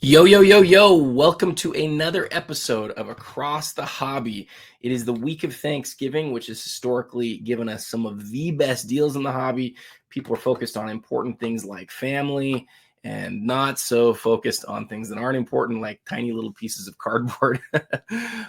Yo, yo, yo, yo, welcome to another episode of Across the Hobby. It is the week of Thanksgiving, which has historically given us some of the best deals in the hobby. People are focused on important things like family and not so focused on things that aren't important, like tiny little pieces of cardboard.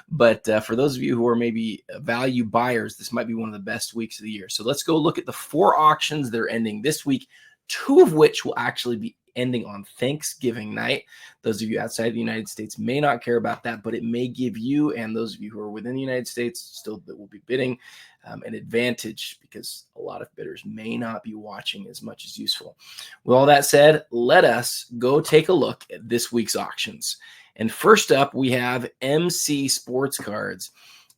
But for those of you who are maybe value buyers, this might be one of the best weeks of the year. So let's go look at the 4 auctions that are ending this week, 2 of which will actually be ending on Thanksgiving night. Those of you outside the United States may not care about that, but it may give you and those of you who are within the United States still that will be bidding an advantage, because a lot of bidders may not be watching as much as useful. With all that said, let us go take a look at this week's auctions. And first up, we have MC Sports Cards.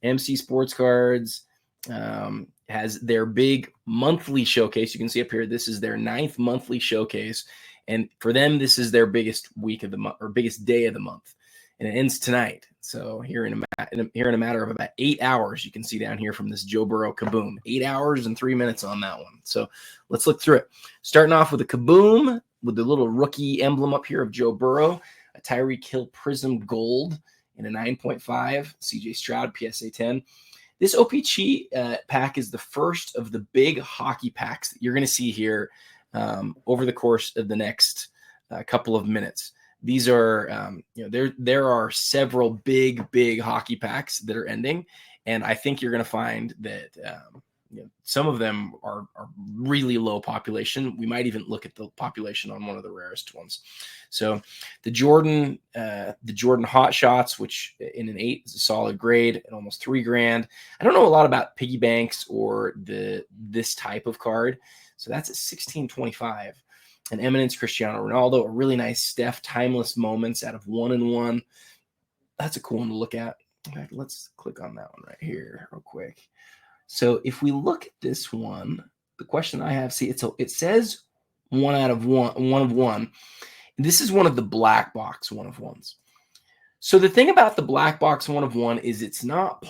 MC Sports Cards has their big monthly showcase. You can see up here, this is their 9th monthly showcase. And for them, this is their biggest week of the month, or biggest day of the month, and it ends tonight. So here in a matter of about 8 hours, you can see down here from this Joe Burrow Kaboom, 8 hours and 3 minutes on that one. So let's look through it. Starting off with a Kaboom with the little rookie emblem up here of Joe Burrow, a Tyreek Hill Prism Gold in a 9.5, CJ Stroud PSA 10. This OPC pack is the first of the big hockey packs that you're going to see here over the course of the next couple of minutes. These are, there are several big hockey packs that are ending, and I think you're going to find that some of them are really low population. We might even look at the population on one of the rarest ones. So the Jordan Hot Shots, which in an 8 is a solid grade at almost $3,000. I don't know a lot about piggy banks or this type of card. So that's at $1,625. An Eminence Cristiano Ronaldo, a really nice Steph Timeless Moments out of 1-in-1. That's a cool one to look at. In fact, let's click on that one right here real quick. So if we look at this one, the question I have, see, it says 1 of 1. This is one of the black box 1-of-1s. So the thing about the black box 1-of-1 is it's not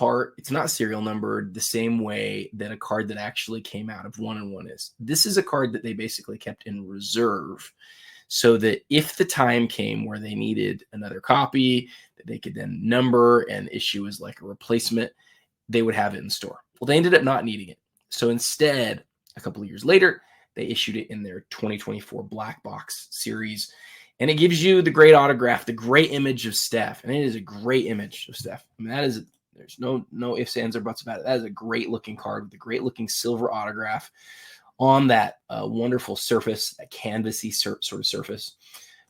serial numbered the same way that a card that actually came out of 1-in-1 is. This is a card that they basically kept in reserve so that if the time came where they needed another copy that they could then number and issue as like a replacement, they would have it in store. Well, they ended up not needing it. So instead, a couple of years later, they issued it in their 2024 black box series. And it gives you the great autograph, the great image of Steph. And it is a great image of Steph. I mean, there's no ifs, ands, or buts about it. That is a great looking card with a great looking silver autograph on that wonderful surface, that canvasy sort of surface.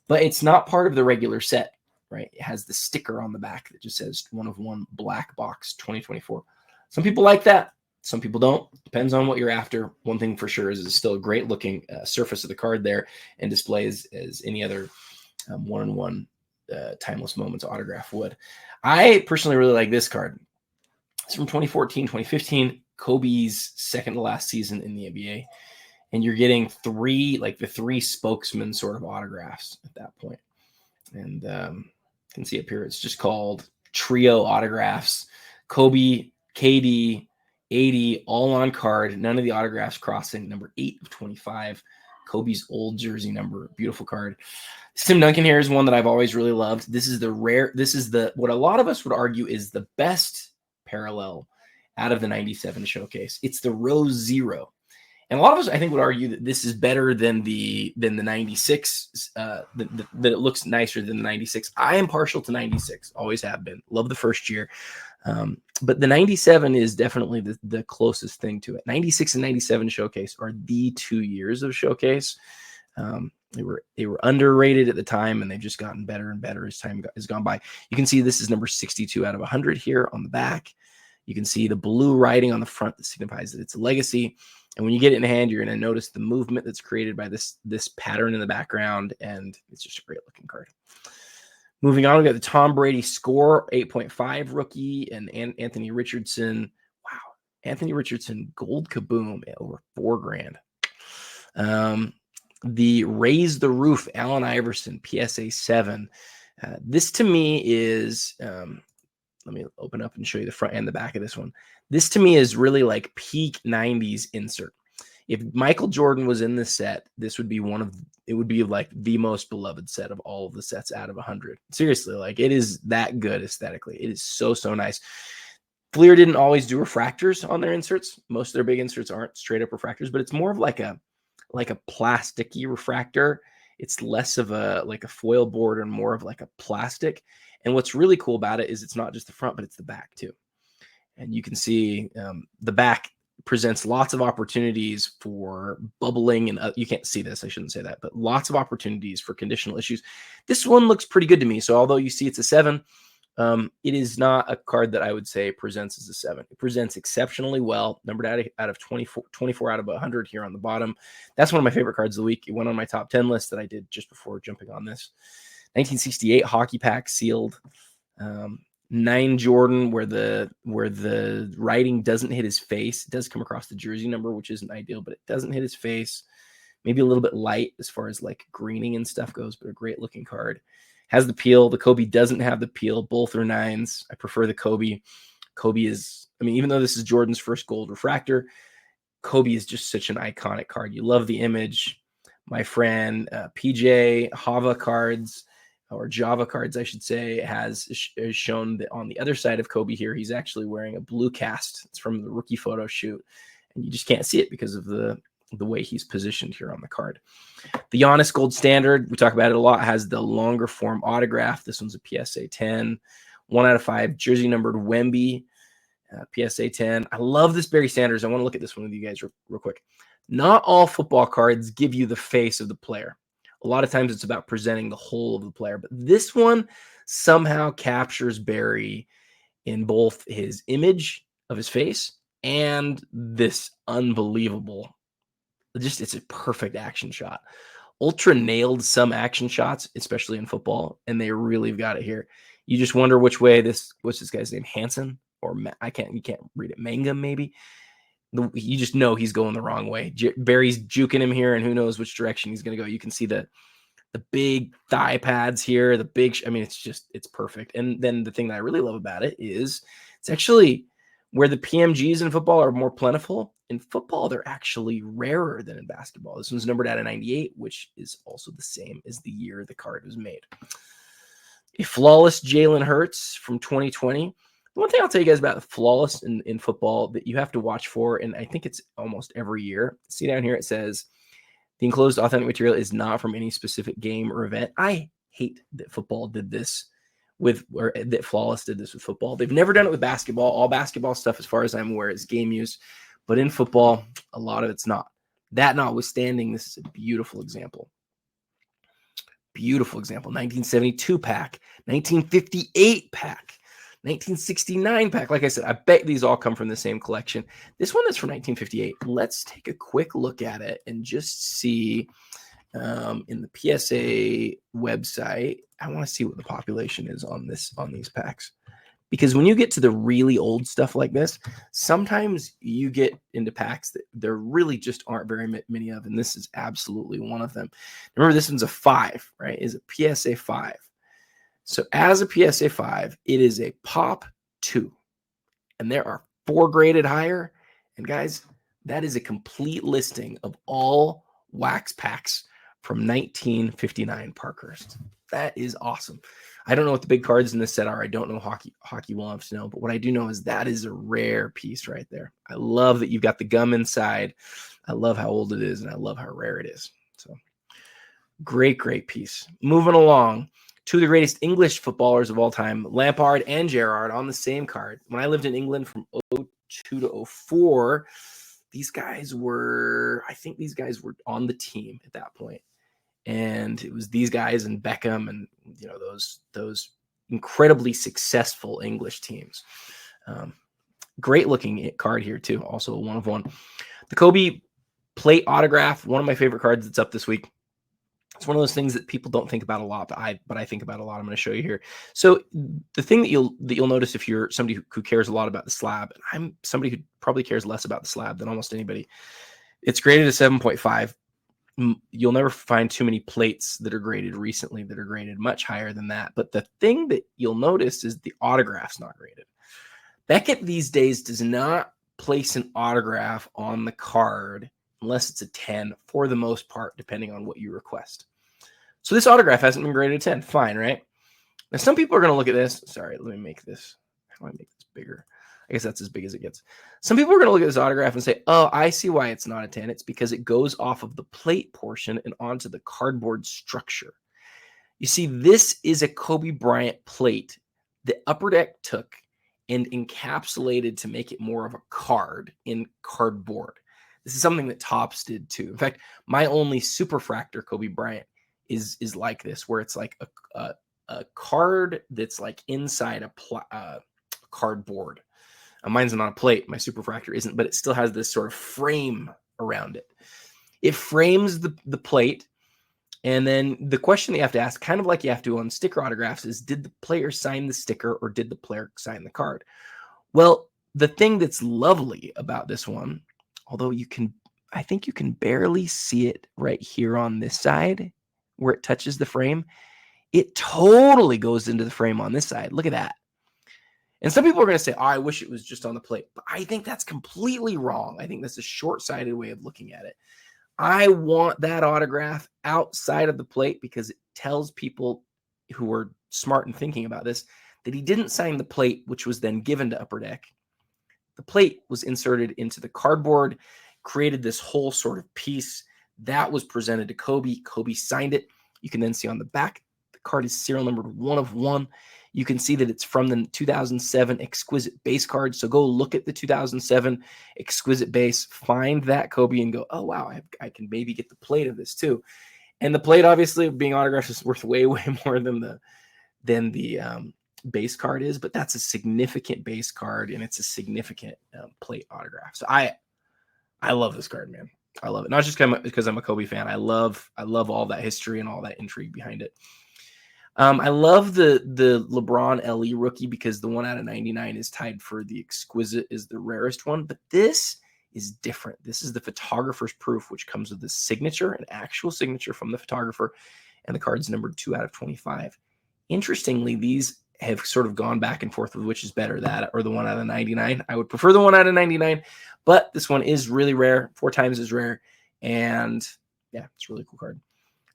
But it's not part of the regular set, right? It has the sticker on the back that just says 1-of-1 black box 2024. Some people like that. Some people don't. Depends on what you're after. One thing for sure is it's still a great looking surface of the card there and displays as any other 1-in-1 Timeless Moments autograph would. I personally really like this card. It's from 2014, 2015, Kobe's second to last season in the NBA. And you're getting the three spokesman sort of autographs at that point. And you can see up here, it's just called Trio Autographs. Kobe, KD, 80, all on card. None of the autographs crossing. Number 8 of 25. Kobe's old jersey number. Beautiful card. Tim Duncan here is one that I've always really loved. This is what a lot of us would argue is the best parallel out of the 97 showcase. It's the Rose Zero. And a lot of us, I think, would argue that this is better than the 96, that it looks nicer than the 96. I am partial to 96, always have been. Love the first year. But the 97 is definitely the closest thing to it. 96 and 97 showcase are the 2 years of showcase. They were underrated at the time, and they've just gotten better and better as time has gone by. You can see this is number 62 out of 100 here on the back. You can see the blue writing on the front that signifies that it's a legacy. And when you get it in hand, you're going to notice the movement that's created by this pattern in the background, and it's just a great looking card. Moving on, we got the Tom Brady Score 8.5 rookie and Anthony Richardson. Wow, Anthony Richardson Gold Kaboom at over $4,000. The Raise the Roof Allen Iverson PSA 7. This to me is let me open up and show you the front and the back of this one. This to me is really like peak 90s insert. If Michael Jordan was in this set, this would be it would be like the most beloved set of all of the sets out of 100. Seriously, like it is that good aesthetically. It is so nice. Fleer didn't always do refractors on their inserts. Most of their big inserts aren't straight up refractors, but it's more of like a plasticky refractor. It's less of a foil board and more of like a plastic. And what's really cool about it is it's not just the front, but it's the back too. And you can see the back presents lots of opportunities for bubbling, and you can't see this, I shouldn't say that, but lots of opportunities for conditional issues. This one looks pretty good to me. So although you see it's a 7, it is not a card that I would say presents as a 7. It presents exceptionally well, numbered out of 24 out of 100 here on the bottom. That's one of my favorite cards of the week. It went on my top 10 list that I did just before jumping on this. 1968 hockey pack sealed. 9 Jordan, where the writing doesn't hit his face. It does come across the jersey number, which isn't ideal, but it doesn't hit his face. Maybe a little bit light as far as like greening and stuff goes, but a great looking card. Has the peel. The Kobe doesn't have the peel. Both are 9s. I prefer the Kobe. Kobe is, I mean, even though this is Jordan's first gold refractor, Kobe is just such an iconic card. You love the image. My friend PJ Hava cards, or Java cards, I should say, has shown that on the other side of Kobe here, he's actually wearing a blue cast. It's from the rookie photo shoot, and you just can't see it because of the way he's positioned here on the card. The Giannis Gold Standard, we talk about it a lot, has the longer form autograph. This one's a PSA 10. 1 out of 5, jersey numbered Wemby, PSA 10. I love this Barry Sanders. I want to look at this one with you guys real quick. Not all football cards give you the face of the player. A lot of times it's about presenting the whole of the player, but this one somehow captures Barry in both his image of his face and this unbelievable, it's a perfect action shot. Ultra nailed some action shots, especially in football, and they really got it here. You just wonder which way what's this guy's name? Hansen? Or you can't read it. Mangum, maybe? You just know he's going the wrong way. Barry's juking him here, and who knows which direction he's going to go. You can see the big thigh pads here, it's perfect. And then the thing that I really love about it is it's actually where the PMGs in football are more plentiful. In football, they're actually rarer than in basketball. This one's numbered out of 98, which is also the same as the year the card was made. A flawless Jalen Hurts from 2020. One thing I'll tell you guys about flawless in football that you have to watch for, and I think it's almost every year. See down here, it says, the enclosed authentic material is not from any specific game or event. I hate that football did this or that flawless did this with football. They've never done it with basketball. All basketball stuff, as far as I'm aware, is game use. But in football, a lot of it's not. That notwithstanding, this is a beautiful example. Beautiful example. 1972 pack, 1958 pack, 1969 pack. Like I said, I bet these all come from the same collection. This one is from 1958. Let's take a quick look at it and just see in the PSA website. I want to see what the population is on these packs. Because when you get to the really old stuff like this, sometimes you get into packs that there really just aren't very many of, and this is absolutely one of them. Remember, this one's a 5, right? Is a PSA 5. So as a PSA 5, it is a Pop 2, and there are 4 graded higher. And guys, that is a complete listing of all wax packs from 1959 Parkhurst. That is awesome. I don't know what the big cards in this set are. I don't know hockey well enough to know, but what I do know is that is a rare piece right there. I love that you've got the gum inside. I love how old it is, and I love how rare it is. So great piece. Moving along, 2 of the greatest English footballers of all time, Lampard and Gerrard, on the same card. When I lived in England from 2002 to 2004, these guys were on the team at that point. And it was these guys and Beckham and those incredibly successful English teams. Great looking card here too. Also a 1 of 1. The Kobe plate autograph, one of my favorite cards that's up this week. It's one of those things that people don't think about a lot, but I think about a lot. I'm going to show you here. So the thing that you'll notice if you're somebody who cares a lot about the slab, and I'm somebody who probably cares less about the slab than almost anybody. It's graded a 7.5. You'll never find too many plates that are graded recently that are graded much higher than that. But the thing that you'll notice is the autograph's not graded. Beckett these days does not place an autograph on the card unless it's a 10 for the most part, depending on what you request. So this autograph hasn't been graded a 10. Fine, right? Now, some people are going to look at this. Sorry, let me make this. How do I make this bigger? I guess that's as big as it gets. Some people are going to look at this autograph and say, oh, I see why it's not a 10. It's because it goes off of the plate portion and onto the cardboard structure. You see, this is a Kobe Bryant plate that Upper Deck took and encapsulated to make it more of a card in cardboard. This is something that Topps did too. In fact, my only Superfractor Kobe Bryant is like this, where it's like a card that's like inside a cardboard. Mine's not a plate. My Superfractor isn't, but it still has this sort of frame around it. It frames the plate. And then the question that you have to ask, kind of like you have to on sticker autographs, is did the player sign the sticker or did the player sign the card? Well, the thing that's lovely about this one, although I think you can barely see it right here on this side where it touches the frame, it totally goes into the frame on this side. Look at that. And some people are going to say, oh, I wish it was just on the plate. But I think that's completely wrong. I think that's a short-sighted way of looking at it. I want that autograph outside of the plate because it tells people who are smart and thinking about this that he didn't sign the plate, which was then given to Upper Deck. The plate was inserted into the cardboard, created this whole sort of piece that was presented to Kobe. Kobe signed it. You can then see on the back, the card is serial numbered 1 of 1. You can see that it's from the 2007 Exquisite Base card. So go look at the 2007 Exquisite Base, find that Kobe and go, oh, wow, I can maybe get the plate of this too. And the plate, obviously, being autographed is worth way, way more than the base card is. But that's a significant base card, and it's a significant plate autograph. So I love this card, man. I love it. Not just because I'm a Kobe fan. I love all that history and all that intrigue behind it. I love the LeBron LE rookie because the 1 out of 99 is tied for the Exquisite is the rarest one, but this is different. This is the photographer's proof, which comes with a signature, an actual signature from the photographer, and the card's numbered 2 out of 25. Interestingly, these have sort of gone back and forth with which is better, that or the 1 out of 99. I would prefer the 1 out of 99, but this one is really rare, 4 times as rare, and yeah, it's a really cool card.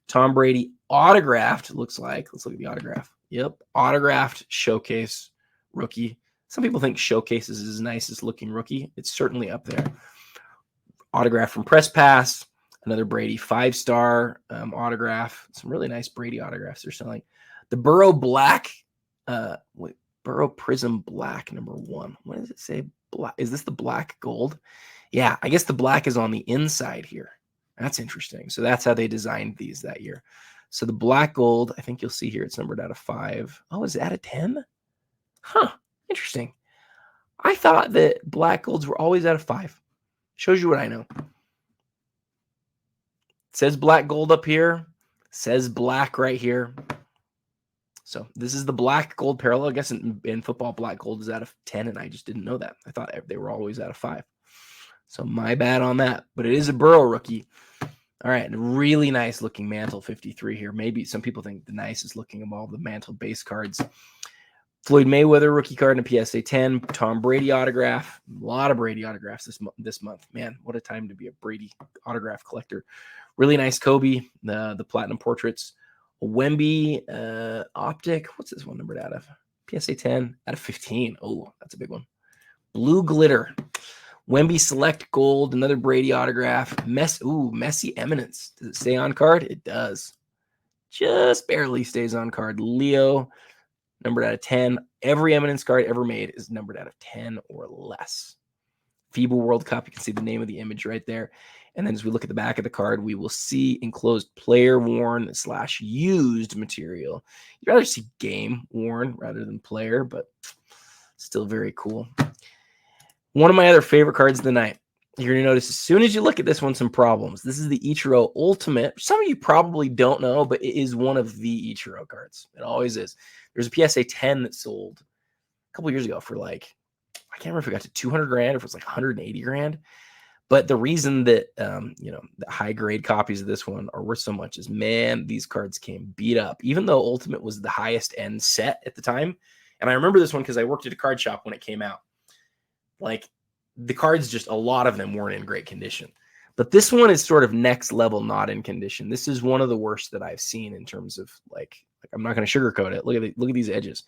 Tom Brady autographed, looks like. Let's look at the autograph. Yep, autographed showcase rookie. Some people think showcase is his nicest looking rookie. It's certainly up there. Autograph from Press Pass. Another Brady 5-star autograph. Some really nice Brady autographs they're selling. The Burrow Black, Burrow Prism Black number 1. What does it say? Black. Is this the black gold? Yeah, I guess the black is on the inside here. That's interesting. So that's how they designed these that year. So the black gold, I think you'll see here, it's numbered out of 5. Oh, is that a 10? Huh. Interesting. I thought that black golds were always out of 5. Shows you what I know. It says black gold up here. Says black right here. So this is the black gold parallel. I guess in football, black gold is out of 10, and I just didn't know that. I thought they were always out of 5. So my bad on that. But it is a Burrow rookie. All right, really nice looking Mantle 53 here. Maybe some people think the nicest looking of all the Mantle base cards. Floyd Mayweather rookie card and a PSA 10. Tom Brady autograph. A lot of Brady autographs this month. Man, what a time to be a Brady autograph collector. Really nice Kobe, the platinum portraits. Wemby optic. What's this one numbered out of? PSA 10 out of 15. Oh, that's a big one. Blue glitter. Wemby Select Gold, another Brady autograph. Messy Eminence. Does it stay on card? It does. Just barely stays on card. Leo, numbered out of 10. Every Eminence card ever made is numbered out of 10 or less. FIBA World Cup, you can see the name of the image right there. And then as we look at the back of the card, we will see enclosed player worn / used material. You'd rather see game worn rather than player, but still very cool. One of my other favorite cards of the night. You're going to notice as soon as you look at this one, some problems. This is the Ichiro Ultimate. Some of you probably don't know, but it is one of the Ichiro cards. It always is. There's a PSA 10 that sold a couple years ago for I can't remember if it got to 200 grand or if it was 180 grand. But the reason that, the high grade copies of this one are worth so much is, man, these cards came beat up, even though Ultimate was the highest end set at the time. And I remember this one because I worked at a card shop when it came out. The cards, just a lot of them weren't in great condition. But this one is sort of next level, not in condition. This is one of the worst that I've seen in terms of like I'm not going to sugarcoat it. Look at these edges.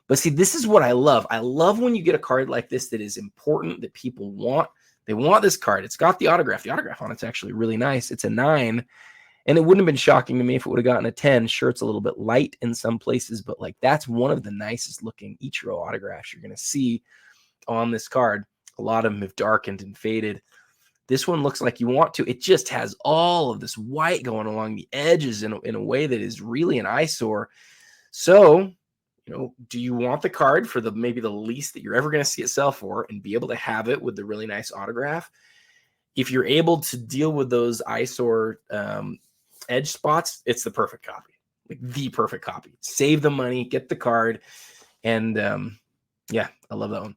But see, this is what I love. I love when you get a card like this that is important, that people want. They want this card. It's got the autograph. The autograph on it's actually really nice. It's a 9. And it wouldn't have been shocking to me if it would have gotten a 10. Sure, it's a little bit light in some places, but like that's one of the nicest looking Ichiro autographs you're going to see on this card. A lot of them have darkened and faded. This one looks like you want to. It just has all of this white going along the edges in a way that is really an eyesore. So, do you want the card for maybe the least that you're ever going to see it sell for and be able to have it with the really nice autograph? If you're able to deal with those eyesore edge spots, it's the perfect copy, like the perfect copy. Save the money, get the card, and yeah, I love that one.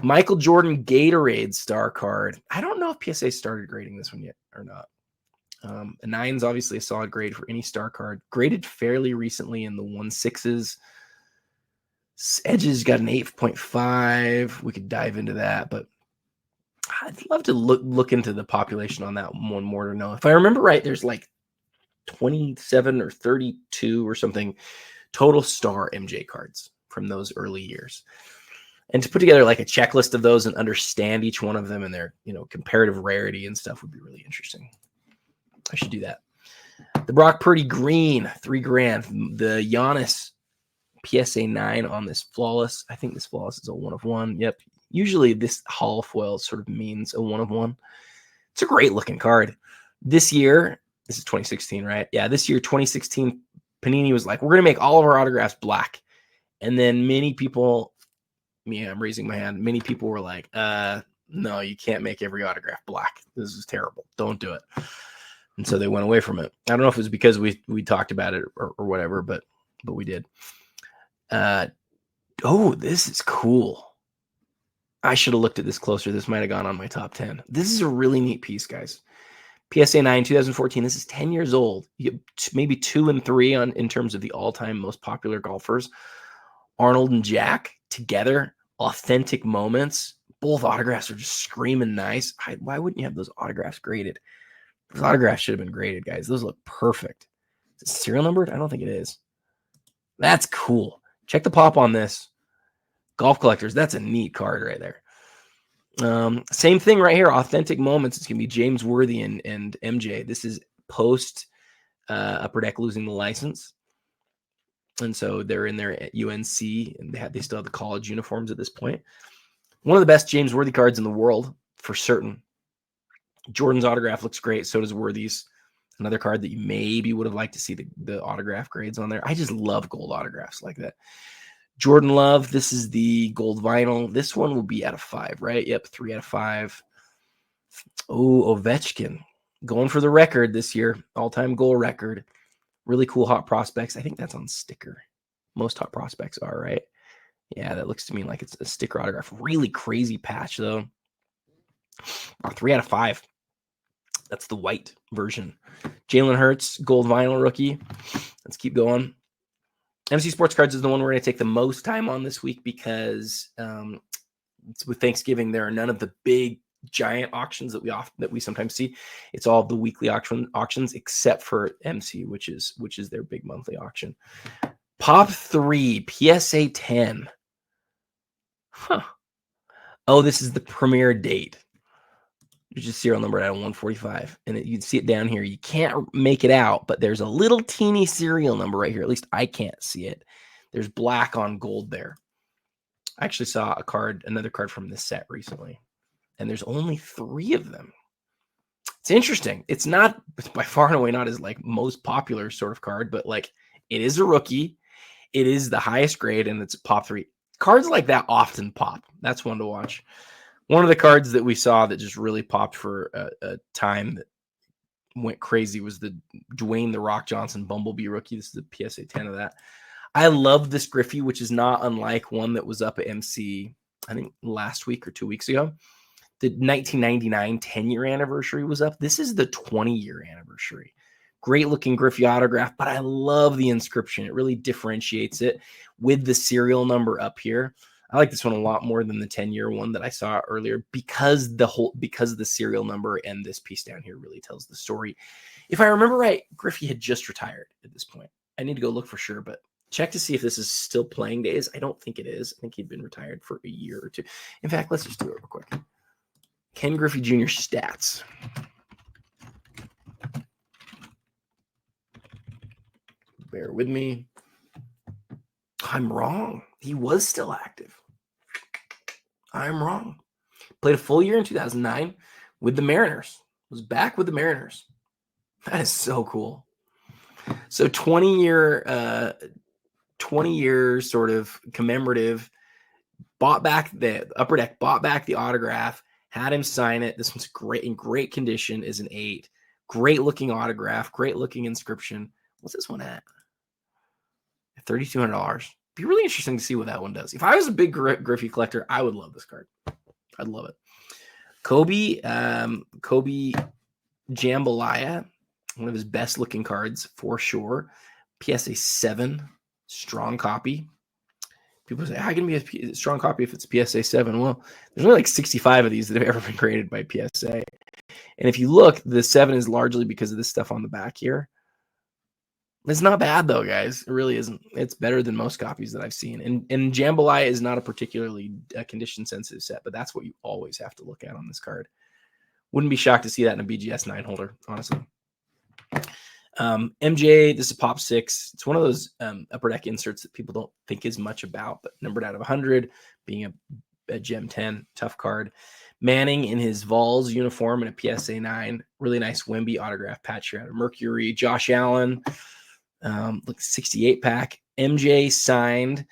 Michael Jordan Gatorade star card. I don't know if PSA started grading this one yet or not. A 9 is obviously a solid grade for any star card. Graded fairly recently in the 1.6s. Edges got an 8.5. We could dive into that, but I'd love to look into the population on that one more to know. If I remember right, there's like 27 or 32 or something total star MJ cards from those early years. And to put together like a checklist of those and understand each one of them and their, comparative rarity and stuff would be really interesting. I should do that. The Brock Purdy green, $3,000. The Giannis PSA 9 on this flawless. I think this flawless is a 1 of 1. Yep. Usually this hollow foil sort of means a 1 of 1. It's a great looking card. This year, this is 2016, right? Yeah, this year, 2016, Panini was like, we're going to make all of our autographs black. And then many people, I'm raising my hand. Many people were like, no, you can't make every autograph black. This is terrible. Don't do it. And so they went away from it. I don't know if it was because we talked about it or whatever, but we did. Oh, this is cool. I should have looked at this closer. This might have gone on my top 10. This is a really neat piece, guys. PSA 9, 2014. This is 10 years old. You get maybe 2 and 3 in terms of the all-time most popular golfers. Arnold and Jack together, authentic moments. Both autographs are just screaming nice. Why wouldn't you have those autographs graded? Those autographs should have been graded, guys. Those look perfect. Is it serial numbered? I don't think it is. That's cool. Check the pop on this. Golf collectors, that's a neat card right there. Same thing right here. Authentic moments. It's going to be James Worthy and MJ. This is post Upper Deck losing the license. And so they're in there at UNC, and they still have the college uniforms at this point. One of the best James Worthy cards in the world, for certain. Jordan's autograph looks great. So does Worthy's. Another card that you maybe would have liked to see the autograph grades on there. I just love gold autographs like that. Jordan Love, this is the gold vinyl. This one will be out of 5, right? Yep, 3 out of 5. Oh, Ovechkin. Going for the record this year. All-time goal record. Really cool hot prospects. I think that's on sticker. Most hot prospects are, right? Yeah, that looks to me like it's a sticker autograph. Really crazy patch, though. 3 out of 5. That's the white version. Jalen Hurts, gold vinyl rookie. Let's keep going. MC Sports Cards is the one we're going to take the most time on this week because with Thanksgiving, there are none of the big giant auctions that we sometimes see. It's all the weekly auctions except for MC, which is their big monthly auction. Pop 3 PSA 10. Huh. Oh, this is the premiere date. There's just serial number at 145, and you'd see it down here. You can't make it out, but there's a little teeny serial number right here. At least I can't see it. There's black on gold there. I actually saw another card from this set recently, and there's only 3 of them. It's interesting. It's by far and away not as like most popular sort of card, but like it is a rookie. It is the highest grade, and it's a pop 3. Cards like that often pop. That's one to watch. One of the cards that we saw that just really popped for a time that went crazy was the Dwayne "The Rock" Johnson Bumblebee rookie. This is a PSA 10 of that. I love this Griffey, which is not unlike one that was up at MC, I think last week or 2 weeks ago. The 1999 10-year anniversary was up. This is the 20-year anniversary. Great looking Griffey autograph, but I love the inscription. It really differentiates it with the serial number up here. I like this one a lot more than the 10-year one that I saw earlier because of the serial number, and this piece down here really tells the story. If I remember right, Griffey had just retired at this point. I need to go look for sure, but check to see if this is still playing days. I don't think it is. I think he'd been retired for a year or two. In fact, let's just do it real quick. Ken Griffey Jr. stats. Bear with me. I'm wrong. He was still active. I'm wrong. Played a full year in 2009 with the Mariners. Was back with the Mariners. That is so cool. So 20-year sort of commemorative. Bought back the Upper Deck. Bought back the autograph. Had him sign it. This one's great, in great condition. Is an 8. Great looking autograph. Great looking inscription. What's this one at? $3,200. Be really interesting to see what that one does. If I was a big Griffey collector, I would love this card. I'd love it. Kobe Jambalaya, one of his best looking cards for sure. PSA 7, strong copy. People say, how can it be a strong copy if it's PSA 7? Well, there's only like 65 of these that have ever been graded by PSA. And if you look, the 7 is largely because of this stuff on the back here. It's not bad, though, guys. It really isn't. It's better than most copies that I've seen. And Jambalaya is not a particularly condition-sensitive set, but that's what you always have to look at on this card. Wouldn't be shocked to see that in a BGS 9 holder, honestly. MJ, this is Pop 6. It's one of those Upper Deck inserts that people don't think as much about, but numbered out of 100, being a Gem 10, tough card. Manning in his Vols uniform and a PSA 9. Really nice Wemby autograph patch here out of Mercury. Josh Allen. Look, 68 pack. MJ signed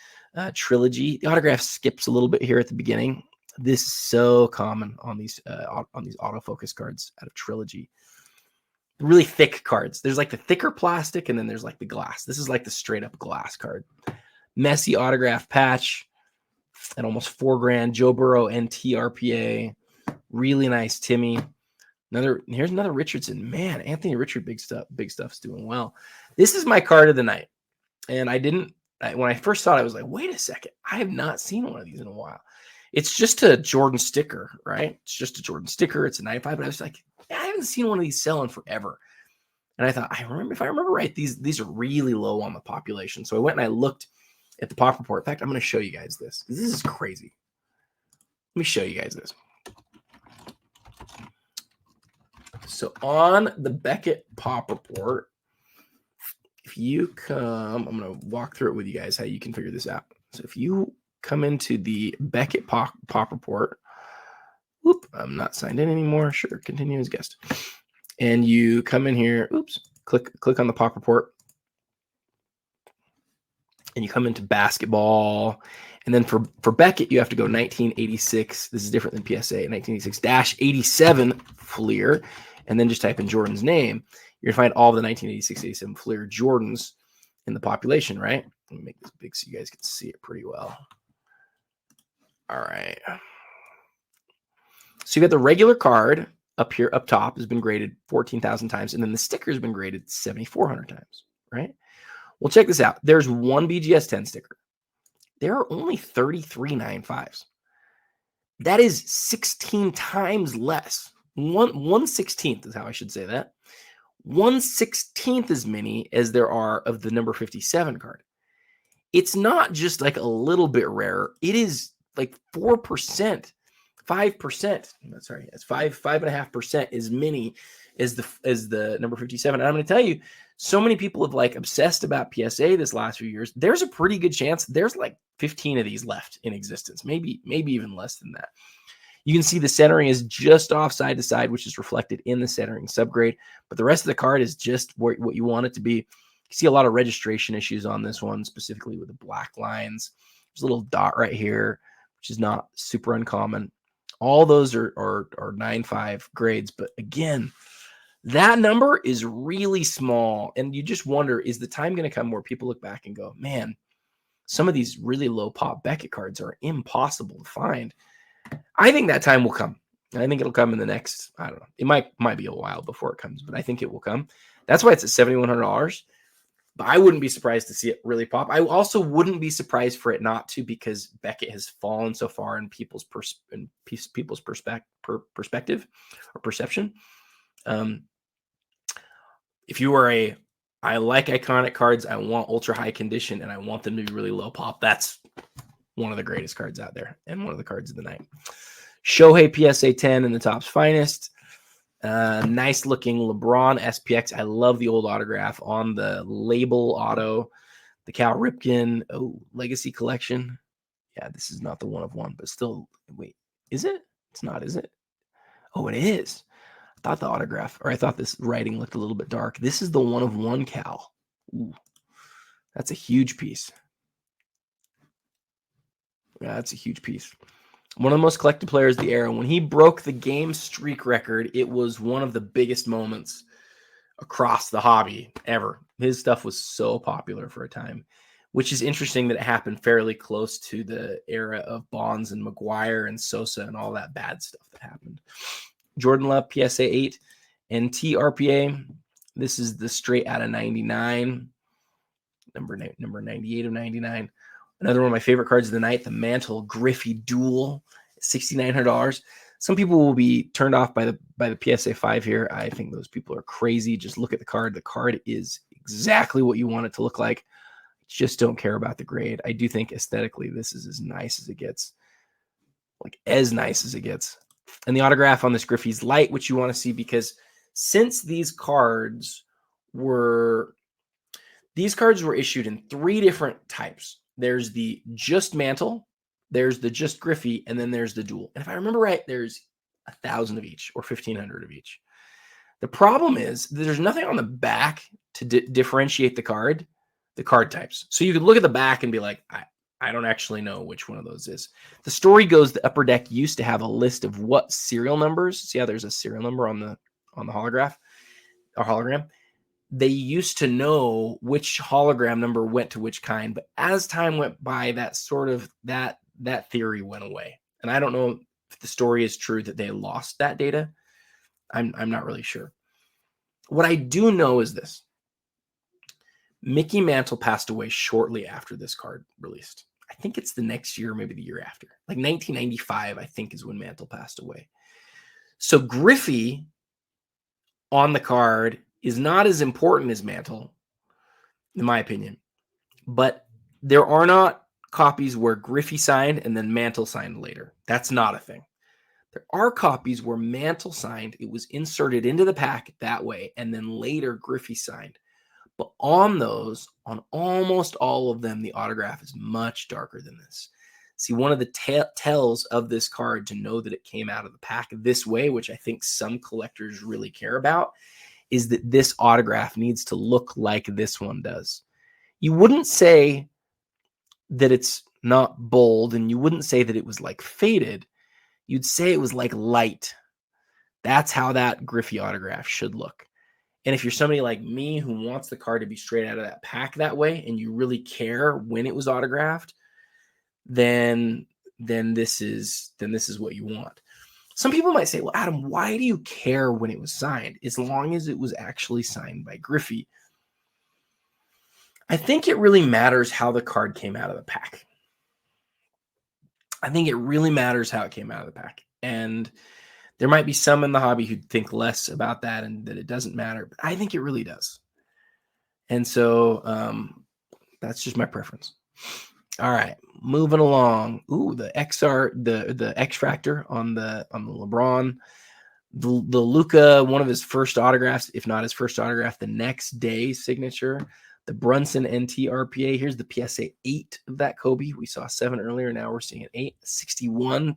trilogy. The autograph skips a little bit here at the beginning. This is so common on these autofocus cards out of trilogy. Really thick cards. There's like the thicker plastic, and then there's like the glass. This is like the straight up glass card. Messy autograph patch at almost $4,000. Joe Burrow NT RPA. Really nice Timmy. Here's another Richardson. Man, Anthony Richard, big stuff's doing well. This is my card of the night. And when I first saw it, I was like, wait a second. I have not seen one of these in a while. It's just a Jordan sticker, right? It's just a Jordan sticker. It's a 95, but I was like, I haven't seen one of these selling forever. And I thought, if I remember right, these are really low on the population. So I went and I looked at the pop report. In fact, I'm going to show you guys this. This is crazy. Let me show you guys this. So on the Beckett pop report, if you come, I'm going to walk through it with you guys, how you can figure this out. So if you come into the Beckett pop report, whoop, I'm not signed in anymore. Sure, continue as guest. And you come in here, click on the pop report. And you come into basketball. And then for Beckett, you have to go 1986. This is different than PSA. 1986-87 Fleer. And then just type in Jordan's name. You're going to find all the 1986-87 Fleer Jordans in the population, right? Let me make this big so you guys can see it pretty well. All right. So you got the regular card up here, up top, has been graded 14,000 times. And then the sticker has been graded 7,400 times, right? Well, check this out. There's one BGS 10 sticker. There are only 33 9.5s. That is 16 times less. 1/16 is how I should say that. 1/16 as many as there are of the number 57 card. It's not just like a little bit rarer. It is like 4%, 5%. Sorry, it's 5.5% as many as the number 57. And I'm going to tell you, so many people have like obsessed about PSA this last few years. There's a pretty good chance there's like 15 of these left in existence, maybe even less than that. You can see the centering is just off side to side, which is reflected in the centering subgrade. But the rest of the card is just what you want it to be. You see a lot of registration issues on this one, specifically with the black lines. There's a little dot right here, which is not super uncommon. All those are 9.5 grades. But again, that number is really small. And you just wonder, is the time going to come where people look back and go, man, some of these really low pop Beckett cards are impossible to find. I think that time will come. I think it'll come in the next, I don't know. It might be a while before it comes, but I think it will come. That's why it's at $7,100. But I wouldn't be surprised to see it really pop. I also wouldn't be surprised for it not to, because Beckett has fallen so far in people's perspective or perception. If you are I like iconic cards, I want ultra high condition, and I want them to be really low pop, that's one of the greatest cards out there and one of the cards of the night. Shohei PSA 10 in the Topps Finest. Nice looking LeBron SPX. I love the old autograph on the label auto. The Cal Ripken Legacy Collection. Yeah, this is not the 1/1, but still, wait, is it? It's not, is it? Oh, it is. I thought the autograph, or I thought this writing looked a little bit dark. This is the 1/1 Cal. Ooh, that's a huge piece. Yeah, that's a huge piece. One of the most collected players of the era. When he broke the game streak record, it was one of the biggest moments across the hobby ever. His stuff was so popular for a time, which is interesting that it happened fairly close to the era of Bonds and McGuire and Sosa and all that bad stuff that happened. Jordan Love PSA 8 NT RPA. This is the straight out of 99, number 98 of 99. Another one of my favorite cards of the night, the Mantle Griffey Duel, $6,900. Some people will be turned off by the PSA 5 here. I think those people are crazy. Just look at the card. The card is exactly what you want it to look like. Just don't care about the grade. I do think aesthetically this is as nice as it gets. Like as nice as it gets. And the autograph on this Griffey's light, which you want to see, because since these cards were issued in 3 different types. There's the just Mantle, there's the just Griffey, and then there's the dual. And if I remember right, there's 1,000 of each or 1,500 of each. The problem is there's nothing on the back to differentiate the card types. So you could look at the back and be like, I don't actually know which one of those is. The story goes the Upper Deck used to have a list of what serial numbers. See how there's a serial number on the holograph or hologram. They used to know which hologram number went to which kind, but as time went by, that theory went away. And I don't know if the story is true that they lost that data. I'm not really sure. What I do know is this. Mickey Mantle passed away shortly after this card released. I think it's the next year, maybe the year after. Like 1995, I think, is when Mantle passed away. So Griffey on the card is not as important as Mantle, in my opinion. But there are not copies where Griffey signed and then Mantle signed later. That's not a thing. There are copies where Mantle signed, it was inserted into the pack that way, and then later Griffey signed. But on those, on almost all of them, the autograph is much darker than this. See, one of the tells of this card to know that it came out of the pack this way, which I think some collectors really care about, is that this autograph needs to look like this one does. You wouldn't say that it's not bold, and you wouldn't say that it was like faded. You'd say it was like light. That's how that Griffey autograph should look. And if you're somebody like me who wants the card to be straight out of that pack that way, and you really care when it was autographed, then this is what you want. Some people might say, well, Adam, why do you care when it was signed as long as it was actually signed by Griffey? I think it really matters how the card came out of the pack. I think it really matters how it came out of the pack. And there might be some in the hobby who think less about that and that it doesn't matter, but I think it really does. And so that's just my preference. All right, moving along. Ooh, the XR, the X Factor on the LeBron, the Luka, one of his first autographs, if not his first autograph, the next day signature. The Brunson NT RPA. Here's the PSA 8 of that Kobe. We saw 7 earlier. Now we're seeing an 8. 61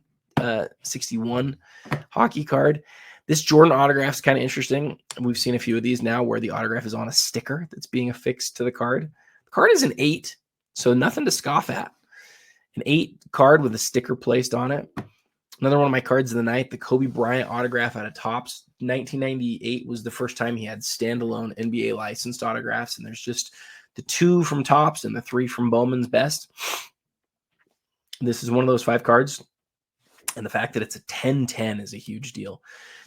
hockey card. This Jordan autograph is kind of interesting. We've seen a few of these now where the autograph is on a sticker that's being affixed to the card. The card is an 8, so nothing to scoff at. An 8 card with a sticker placed on it. Another one of my cards of the night, the Kobe Bryant autograph out of Topps. 1998 was the first time he had standalone NBA licensed autographs, and there's just the 2 from Topps and the 3 from Bowman's Best. This is one of those 5 cards, and the fact that it's a 10-10 is a huge deal.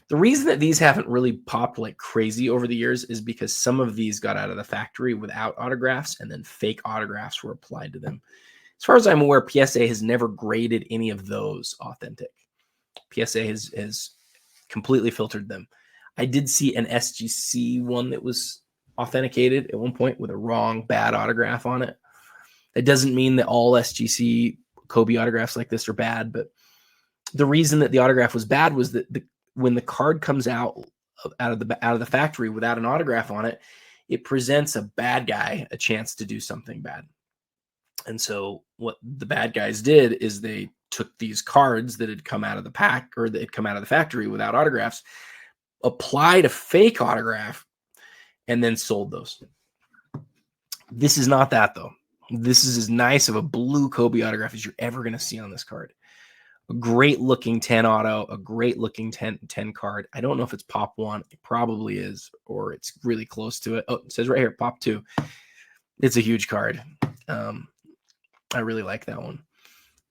The reason that these haven't really popped like crazy over the years is because some of these got out of the factory without autographs, and then fake autographs were applied to them. As far as I'm aware, PSA has never graded any of those authentic. PSA has completely filtered them. I did see an SGC one that was authenticated at one point with a wrong, bad autograph on it. That doesn't mean that all SGC Kobe autographs like this are bad, but the reason that the autograph was bad was that when the card comes out of the factory without an autograph on it, it presents a bad guy a chance to do something bad. And so what the bad guys did is they took these cards that had come out of the pack or that had come out of the factory without autographs, applied a fake autograph, and then sold those. This is not that, though. This is as nice of a blue Kobe autograph as you're ever going to see on this card. A great looking 10 auto, a great looking 10 card. I don't know if it's pop 1. It probably is, or it's really close to it. Oh, it says right here, pop 2. It's a huge card. I really like that one.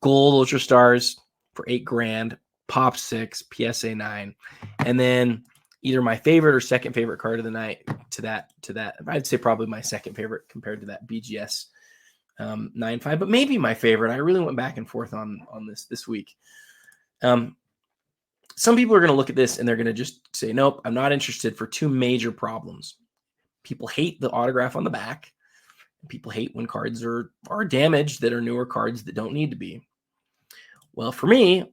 Gold Ultra Stars for $8,000, pop 6, PSA 9. And then either my favorite or second favorite card of the night to that. I'd say probably my second favorite compared to that BGS 9.5, but maybe my favorite. I really went back and forth on this week. Some people are going to look at this and they're going to just say, nope, I'm not interested, for two major problems. People hate the autograph on the back. People hate when cards are damaged that are newer cards that don't need to be. Well, for me,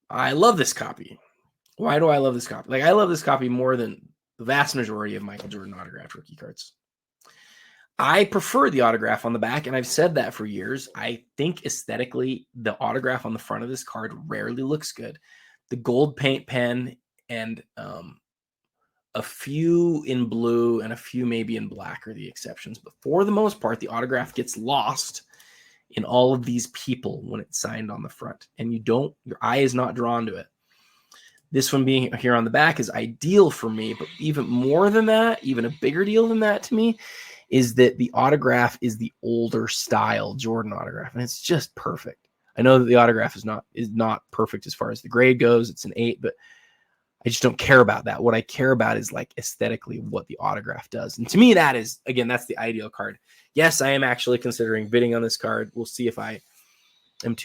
I love this copy. Why do I love this copy? Like, I love this copy more than the vast majority of Michael Jordan autographed rookie cards. I prefer the autograph on the back, and I've said that for years. I think aesthetically, the autograph on the front of this card rarely looks good. The gold paint pen and a few in blue and a few maybe in black are the exceptions. But for the most part, the autograph gets lost in all of these people when it's signed on the front, and your eye is not drawn to it. This one being here on the back is ideal for me, but even more than that, even a bigger deal than that to me, is that the autograph is the older style Jordan autograph, and it's just perfect. I know that the autograph is not perfect as far as the grade goes. It's an 8, but I just don't care about that. What I care about is like aesthetically what the autograph does. And to me, that is, again, that's the ideal card. Yes, I am actually considering bidding on this card. We'll see if I am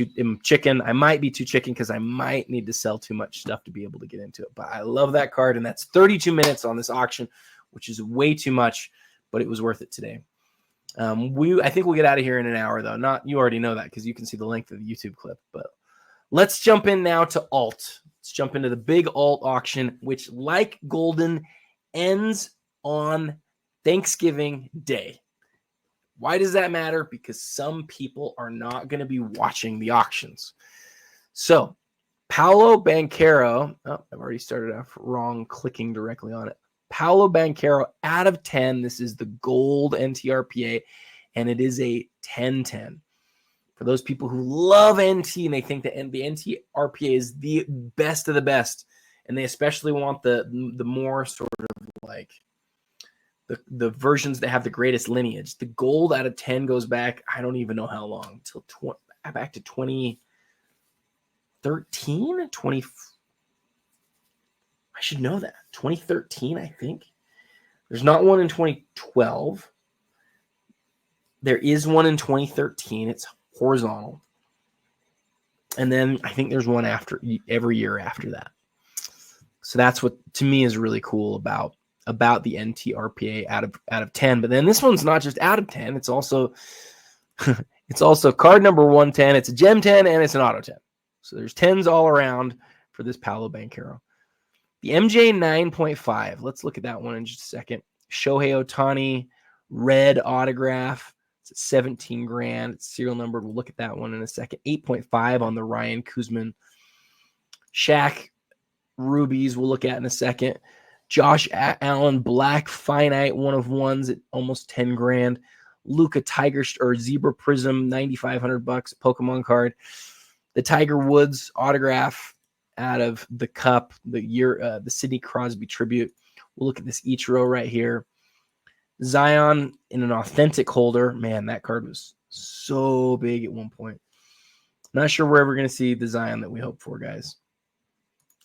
chicken. I might be too chicken because I might need to sell too much stuff to be able to get into it. But I love that card, and that's 32 minutes on this auction, which is way too much, but it was worth it today. I think we'll get out of here in an hour, though. You already know that because you can see the length of the YouTube clip. But let's jump in now to alt. Let's jump into the big alt auction, which, like Goldin, ends on Thanksgiving Day. Why does that matter? Because some people are not going to be watching the auctions. So, Paolo Banchero, I've already started off wrong clicking directly on it. Paolo Banchero out of 10. This is the gold NTRPA, and it is a 10-10. For those people who love NT and they think that the NTRPA is the best of the best, and they especially want the more sort of like the versions that have the greatest lineage. The gold out of 10 goes back, I don't even know how long, back to 2013, I should know that. 2013, I think. There's not one in 2012. There is one in 2013. It's horizontal. And then I think there's one every year after that. So that's what to me is really cool about the NTRPA out of 10. But then this one's not just out of 10. It's also card number 110. It's a gem 10 and it's an auto 10. So there's 10s all around for this Paolo Banchero. The MJ 9.5. Let's look at that one in just a second. Shohei Ohtani, red autograph. It's at 17 grand. It's serial numbered. We'll look at that one in a second. 8.5 on the Ryan Kuzman. Shaq rubies we'll look at in a second. Josh Allen black finite 1 of 1s at almost 10 grand. Luca Tiger or Zebra Prism $9,500 Pokemon card. The Tiger Woods autograph out of the cup, the Sidney Crosby tribute. We'll look at this Ichiro right here. Zion in an authentic holder. Man, that card was so big at one point. Not sure we're ever going to see the Zion that we hope for, guys.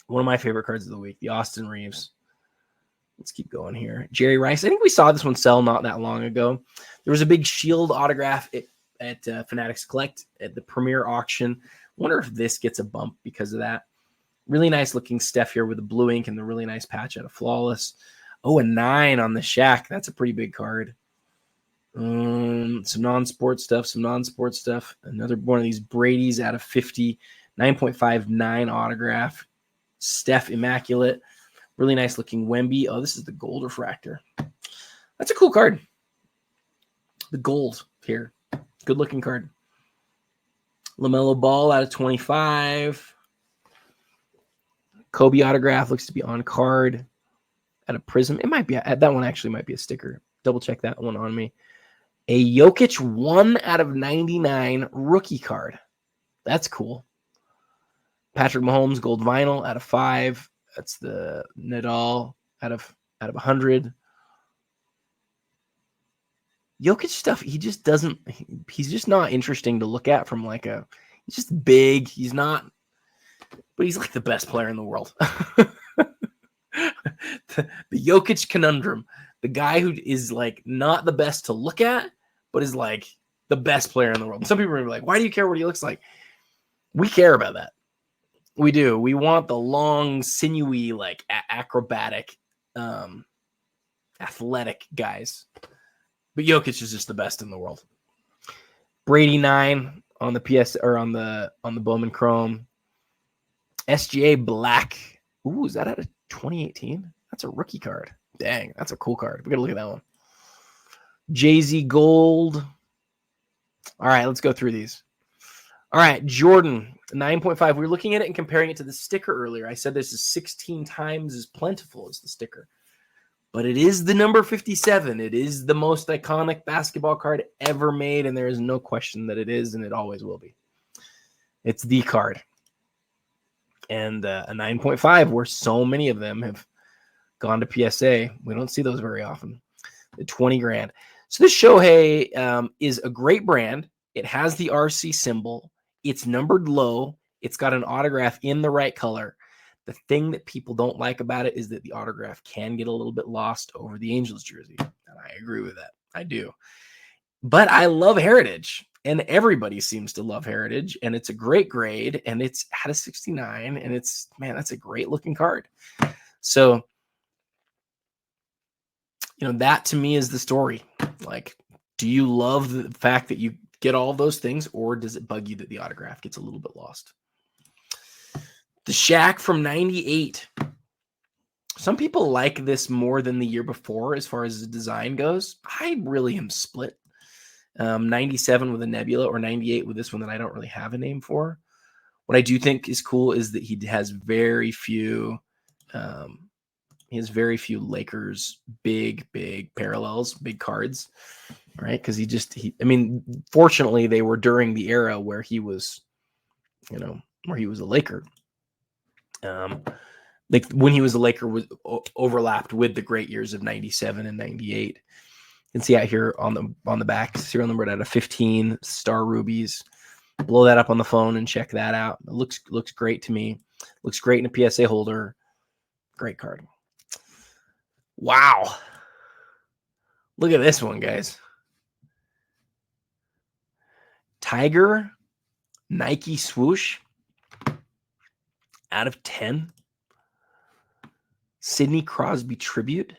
One of my favorite cards of the week, the Austin Reeves. Let's keep going here. Jerry Rice. I think we saw this one sell not that long ago. There was a big Shield autograph at Fanatics Collect at the premier auction. Wonder if this gets a bump because of that. Really nice looking Steph here with the blue ink and the really nice patch out of Flawless. Oh, a 9 on the Shaq. That's a pretty big card. Some non-sport stuff. Another one of these Brady's out of 50. 9.59 autograph. Steph Immaculate. Really nice looking Wemby. Oh, this is the gold refractor. That's a cool card. The gold here. Good looking card. LaMelo Ball out of 25. Kobe autograph looks to be on card at a Prism. It might be, that one actually might be a sticker. Double check that one on me. A Jokic 1 out of 99 rookie card. That's cool. Patrick Mahomes gold vinyl out of 5. That's the Nadal out of 100. Jokic stuff, he's just not interesting to look at from he's just big. He's not, but he's like the best player in the world. the Jokic conundrum. The guy who is like not the best to look at, but is like the best player in the world. Some people are like, why do you care what he looks like? We care about that. We do. We want the long, sinewy, like acrobatic, athletic guys. But Jokic is just the best in the world. Brady 9 on the PS or on the Bowman Chrome. SGA Black. Ooh, is that out of 2018? That's a rookie card. Dang, that's a cool card. We gotta look at that one. Jay-Z Gold. All right, let's go through these. All right, Jordan 9.5. We were looking at it and comparing it to the sticker earlier. I said this is 16 times as plentiful as the sticker. But it is the number 57. It is the most iconic basketball card ever made, and there is no question that it is, and it always will be. It's the card. And a 9.5, where so many of them have gone to PSA. We don't see those very often. The 20 grand. So this Shohei is a great brand. It has the RC symbol. It's numbered low. It's got an autograph in the right color. The thing that people don't like about it is that the autograph can get a little bit lost over the Angels jersey. And I agree with that. I do. But I love Heritage. And everybody seems to love Heritage. And it's a great grade. And it's at a 69. And it's, man, that's a great looking card. So, that to me is the story. Like, do you love the fact that you get all of those things, or does it bug you that the autograph gets a little bit lost? The Shaq from 98. Some people like this more than the year before as far as the design goes. I really am split. 97 with a Nebula, or 98 with this one that I don't really have a name for. What I do think is cool is that he has very few Lakers big parallels, big cards, right? Because fortunately they were during the era where he was, where he was a Laker. Like when he was a Laker was overlapped with the great years of 97 and 98. You can see out here on the back, serial numbered out of 15, Star Rubies. Blow that up on the phone and check that out. It looks great to me. Looks great in a PSA holder. Great card. Wow. Look at this one, guys. Tiger Nike swoosh out of 10. Sidney Crosby tribute.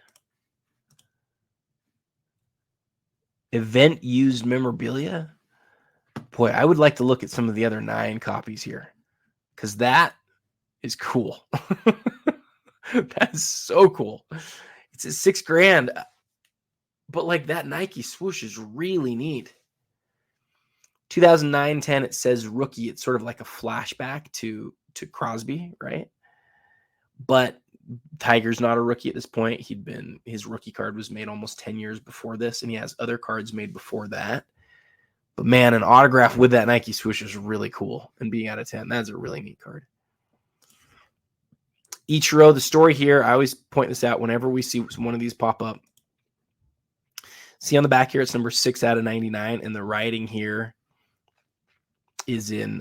Event used memorabilia. Boy, I would like to look at some of the other 9 copies here, because that is cool. That is so cool. It's a $6 grand, but like that Nike swoosh is really neat. 2009-10, it says rookie. It's sort of like a flashback to Crosby, right? But Tiger's not a rookie at this point. His rookie card was made almost 10 years before this, and he has other cards made before that. But man, an autograph with that Nike swoosh is really cool. And being out of 10, that's a really neat card. Ichiro, the story here, I always point this out whenever we see one of these pop up. See on the back here, it's number 6 out of 99, and the writing here is in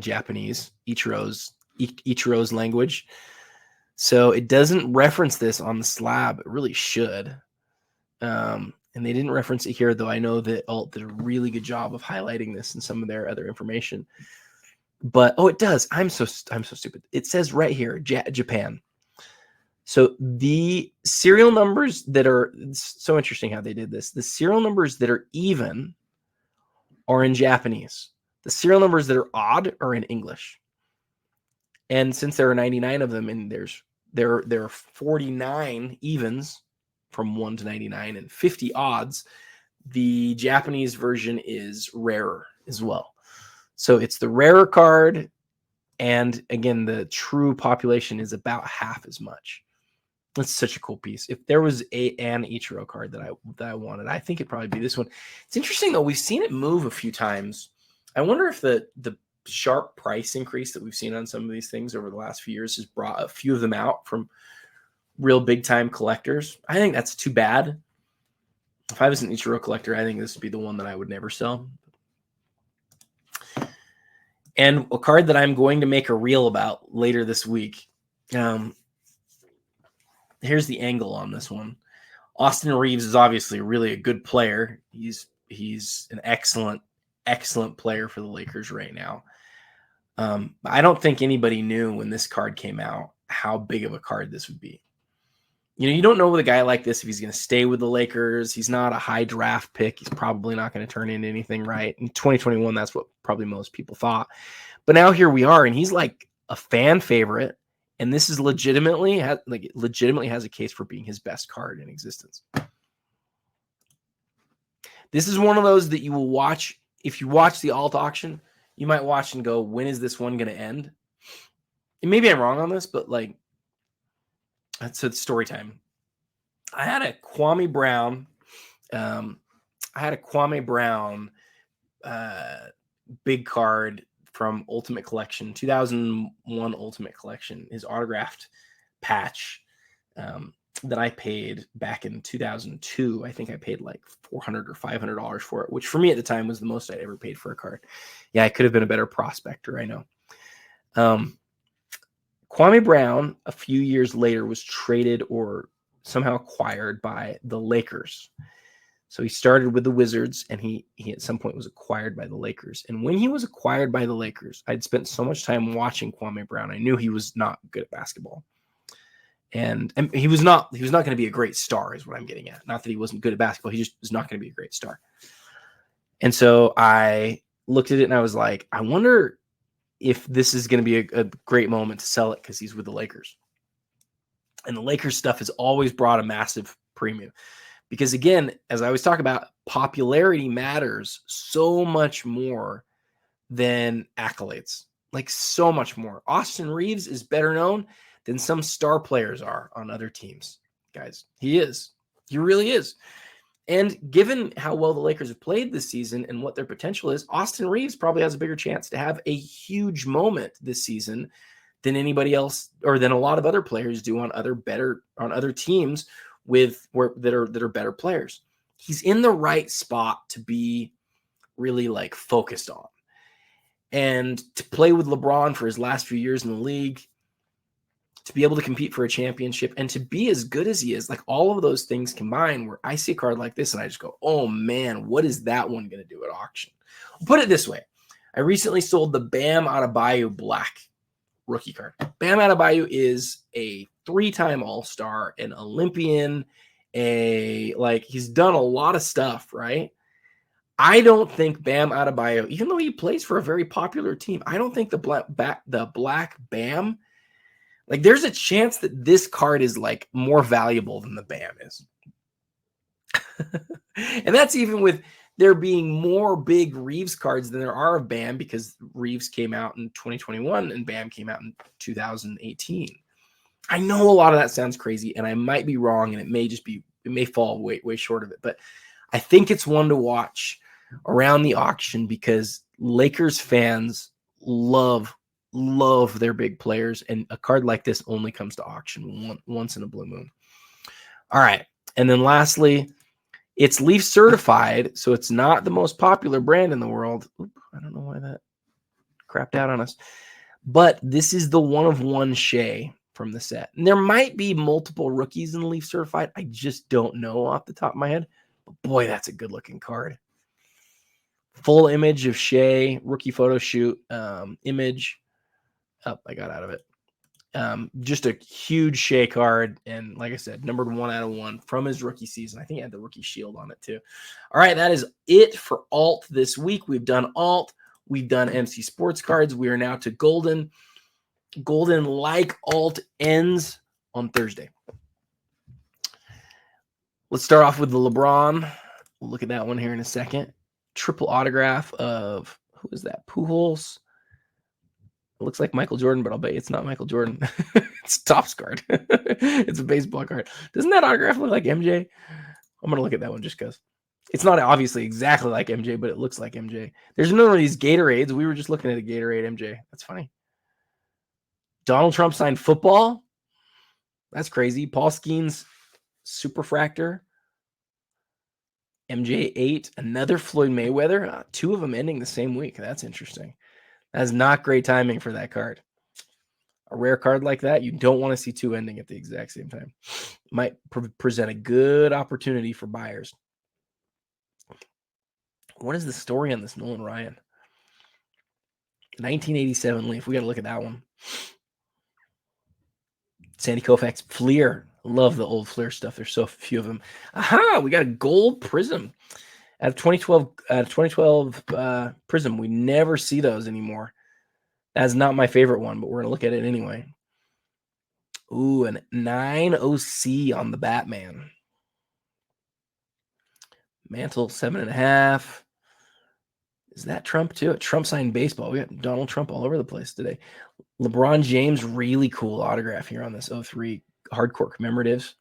Japanese. Ichiro's Ichiro's language. So it doesn't reference this on the slab. It really should. And they didn't reference it here, though I know that Alt did a really good job of highlighting this in some of their other information. But, it does. I'm so stupid. It says right here, Japan. So the serial numbers that are, it's so interesting how they did this. The serial numbers that are even are in Japanese. The serial numbers that are odd are in English. And since there are 99 of them, and there are 49 evens from 1 to 99 and 50 odds, the Japanese version is rarer as well. So it's the rarer card, and again, the true population is about half as much. That's such a cool piece. If there was an Ichiro card that I wanted, I think it'd probably be this one. It's interesting though. We've seen it move a few times. I wonder if the sharp price increase that we've seen on some of these things over the last few years has brought a few of them out from real big time collectors. I think that's too bad. If I was an Ichiro collector, I think this would be the one that I would never sell. And a card that I'm going to make a reel about later this week. Here's the angle on this one. Austin Reaves is obviously really a good player. He's an excellent player for the Lakers right now. I don't think anybody knew when this card came out how big of a card this would be. You don't know with a guy like this if he's going to stay with the Lakers. He's not a high draft pick. He's probably not going to turn into anything, right? In 2021, that's what probably most people thought. But now here we are, and he's like a fan favorite. And this is legitimately has a case for being his best card in existence. This is one of those that you will watch. If you watch the alt auction, you might watch and go, when is this one going to end? And maybe I'm wrong on this, but it's story time. I had a Kwame Brown. Big card from Ultimate Collection, 2001 Ultimate Collection, his autographed patch that I paid back in 2002. I think I paid like $400 or $500 for it, which for me at the time was the most I'd ever paid for a card. Yeah, I could have been a better prospector, I know. Kwame Brown, a few years later, was traded or somehow acquired by the Lakers. So he started with the Wizards, and he at some point was acquired by the Lakers. And when he was acquired by the Lakers, I'd spent so much time watching Kwame Brown. I knew he was not good at basketball. And he was not going to be a great star is what I'm getting at. Not that he wasn't good at basketball. He just was not going to be a great star. And so I looked at it and I was like, I wonder if this is going to be a great moment to sell it because he's with the Lakers. And the Lakers stuff has always brought a massive premium. Because again, as I always talk about, popularity matters so much more than accolades. Like so much more. Austin Reaves is better known than some star players are on other teams. Guys, he is. He really is. And given how well the Lakers have played this season and what their potential is, Austin Reaves probably has a bigger chance to have a huge moment this season than anybody else or than a lot of other players do on other teams that are better players. He's in the right spot to be really like focused on. And to play with LeBron for his last few years in the league, to be able to compete for a championship and to be as good as he is, like all of those things combined, where I see a card like this and I just go, oh man, what is that one going to do at auction? I'll put it this way. I recently sold the Bam Adebayo Black rookie card. Bam Adebayo is a 3-time All-Star, an Olympian, he's done a lot of stuff, right? I don't think Bam Adebayo, even though he plays for a very popular team, I don't think the Black Bam, like there's a chance that this card is like more valuable than the Bam is. And that's even with there being more big Reaves cards than there are of Bam, because Reaves came out in 2021 and Bam came out in 2018. I know a lot of that sounds crazy and I might be wrong, and it may fall way short of it, but I think it's one to watch around the auction because Lakers fans love their big players, and a card like this only comes to auction once in a blue moon. All right. And then lastly, it's Leaf certified, so it's not the most popular brand in the world. Oop, I don't know why that crapped out on us. But this is the one-of-one Shea from the set. And there might be multiple rookies in Leaf Certified. I just don't know off the top of my head. But boy, that's a good-looking card. Full image of Shea, rookie photo shoot, image. Oh, I got out of it. Just a huge Shea card. And like I said, numbered 1/1 from his rookie season. I think he had the rookie shield on it too. All right, that is it for alt this week. We've done alt. We've done MC Sports cards. We are now to Goldin. Goldin, like alt, ends on Thursday. Let's start off with the LeBron. We'll look at that one here in a second. Triple autograph of, who is that? Pujols. It looks like Michael Jordan, but I'll bet it's not Michael Jordan. It's a Topps card. It's a baseball card. Doesn't that autograph look like MJ? I'm going to look at that one just because. It's not obviously exactly like MJ, but it looks like MJ. There's another of these Gatorades. We were just looking at a Gatorade MJ. That's funny. Donald Trump signed football. That's crazy. Paul Skeens Superfractor. MJ8. Another Floyd Mayweather. Two of them ending the same week. That's interesting. That's not great timing for that card. A rare card like that, you don't want to see two ending at the exact same time. Might present a good opportunity for buyers. What is the story on this Nolan Ryan? 1987 Leaf. We got to look at that one. Sandy Koufax Fleer. Love the old Fleer stuff. There's so few of them. Aha! We got a gold prism out of 2012 prism. We never see those anymore. That's not my favorite one, but we're gonna look at it anyway. Ooh, an 9 OC on the Batman. Mantle 7.5. Is that Trump too? Trump signed baseball. We got Donald Trump all over the place today. LeBron James, really cool autograph here on this 03 hardcore commemoratives.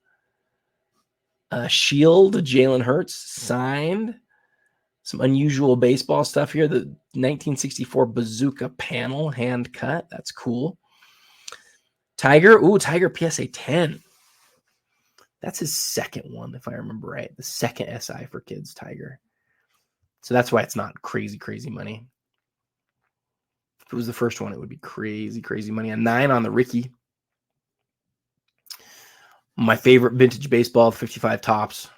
Shield, Jalen Hurts signed. Some unusual baseball stuff here. The 1964 Bazooka panel, hand cut. That's cool. Tiger. Ooh, Tiger PSA 10. That's his second one, if I remember right. The second SI for kids, Tiger. So that's why it's not crazy, crazy money. If it was the first one, it would be crazy, crazy money. A 9 on the Ricky. My favorite vintage baseball, 55 Topps.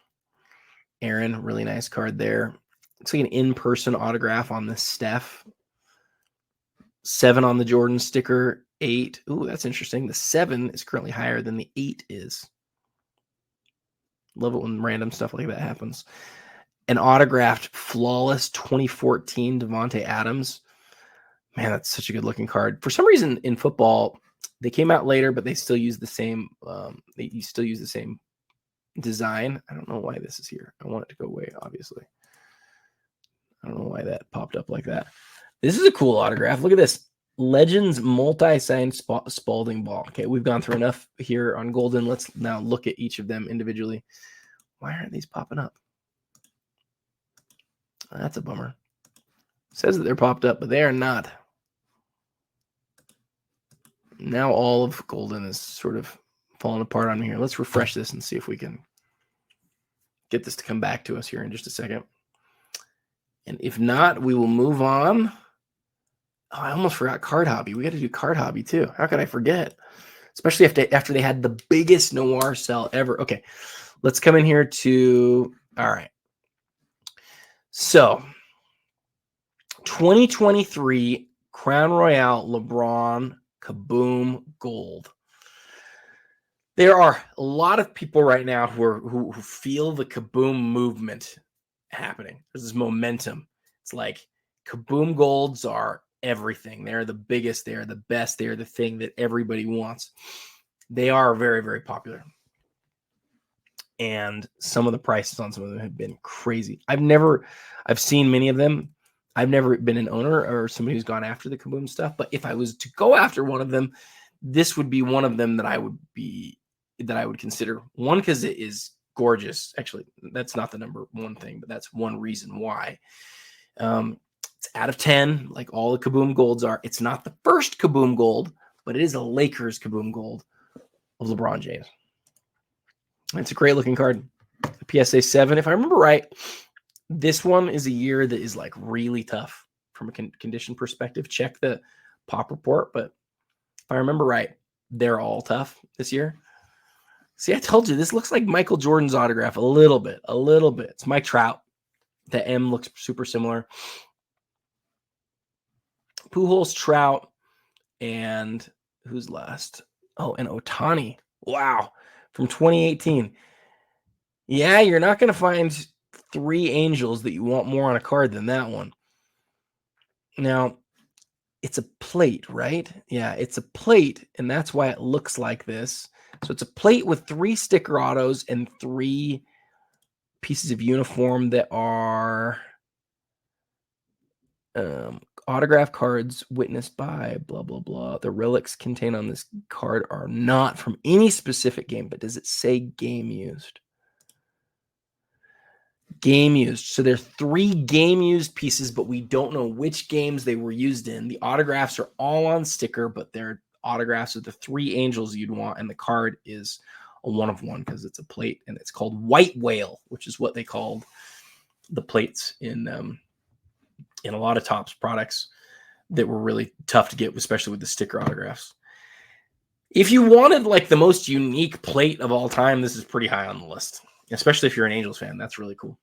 Aaron, really nice card there. Looks like an in-person autograph on the Steph. 7 on the Jordan sticker. 8. Ooh, that's interesting. The 7 is currently higher than the 8 is. Love it when random stuff like that happens. An autographed flawless 2014 Devontae Adams. Man, that's such a good looking card. For some reason in football, they came out later, but they still use the same. They still use the same design. I don't know why this is here. I want it to go away, obviously. I don't know why that popped up like that. This is a cool autograph. Look at this. Legends multi-signed Spalding ball. Okay, we've gone through enough here on Goldin. Let's now look at each of them individually. Why aren't these popping up? That's a bummer. It says that they're popped up, but they are not. Now all of Goldin is sort of falling apart on me here. Let's refresh this and see if we can get this to come back to us here in just a second. And if not, we will move on. Oh, I almost forgot Card Hobby. We got to do Card Hobby too. How could I forget? Especially after they had the biggest noir sell ever. Okay, let's come in here to, all right. So, 2023 Crown Royale LeBron Kaboom Gold. There are a lot of people right now who feel the Kaboom movement happening. There's this momentum. It's like Kaboom Golds are everything. They're the biggest. They are the best. They are the thing that everybody wants. They are very, very popular. And some of the prices on some of them have been crazy. I've seen many of them. I've never been an owner or somebody who's gone after the Kaboom stuff. But if I was to go after one of them, this would be one of them that I would consider. One, because it is gorgeous. Actually, that's not the number one thing, but that's one reason why. It's out of 10, like all the Kaboom Golds are. It's not the first Kaboom Gold, but it is a Lakers Kaboom Gold of LeBron James. It's a great looking card. The PSA 7, if I remember right, this one is a year that is like really tough from a condition perspective. Check the Pop Report, but if I remember right, they're all tough this year. See, I told you, this looks like Michael Jordan's autograph a little bit. It's Mike Trout. The M looks super similar. Pujols, Trout, and who's last? Oh, and Ohtani. Wow. From 2018. Yeah, you're not going to find 3 Angels that you want more on a card than that one. Now, it's a plate, right? Yeah, it's a plate, and that's why it looks like this. So it's a plate with 3 sticker autos and 3 pieces of uniform that are autograph cards witnessed by blah, blah, blah. The relics contained on this card are not from any specific game, but does it say game used? Game used. So there are 3 game used pieces, but we don't know which games they were used in. The autographs are all on sticker, but they're autographs of the 3 Angels you'd want, and the card is a 1 of 1 because it's a plate, and it's called White Whale, which is what they called the plates in a lot of Topps products that were really tough to get, especially with the sticker autographs. If you wanted like the most unique plate of all time, this is pretty high on the list, especially if you're an Angels fan. That's really cool.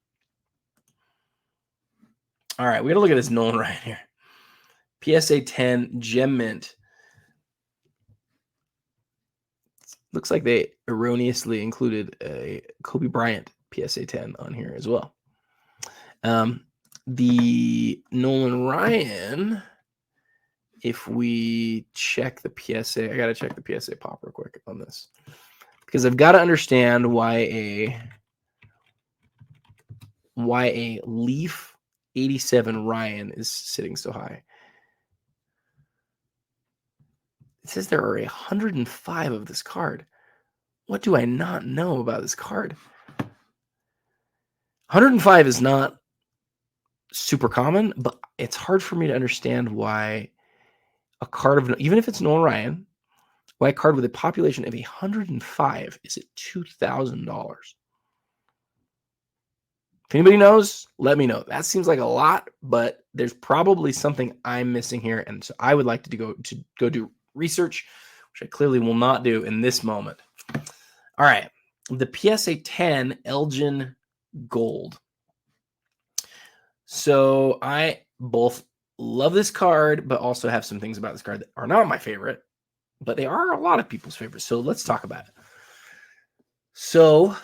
All right, we got to look at this Nolan Ryan here. PSA 10 Gem Mint. Looks like they erroneously included a Kobe Bryant PSA 10 on here as well. The Nolan Ryan, if we check the PSA, I got to check the PSA pop real quick on this because I've got to understand why a Leaf 87 Ryan is sitting so high. It says there are 105 of this card. What do I not know about this card? 105 is not super common, but it's hard for me to understand why a card of, even if it's Nolan Ryan, why a card with a population of 105 is at $2,000. If anybody knows, let me know. That seems like a lot, but there's probably something I'm missing here, and so I would like to go do research, which I clearly will not do in this moment. All right, the PSA 10 Elgin Gold. So I both love this card, but also have some things about this card that are not my favorite, but they are a lot of people's favorites. So let's talk about it. So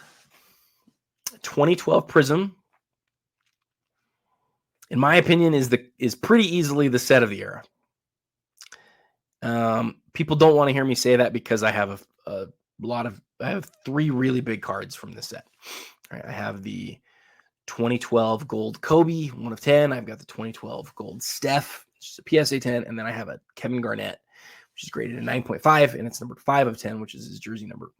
2012 Prism, in my opinion, is pretty easily the set of the era. People don't want to hear me say that because I have I have 3 really big cards from this set. All right, I have the 2012 Gold Kobe, 1 of 10. I've got the 2012 Gold Steph, which is a PSA 10, and then I have a Kevin Garnett, which is graded a 9.5, and it's number 5 of 10, which is his jersey number.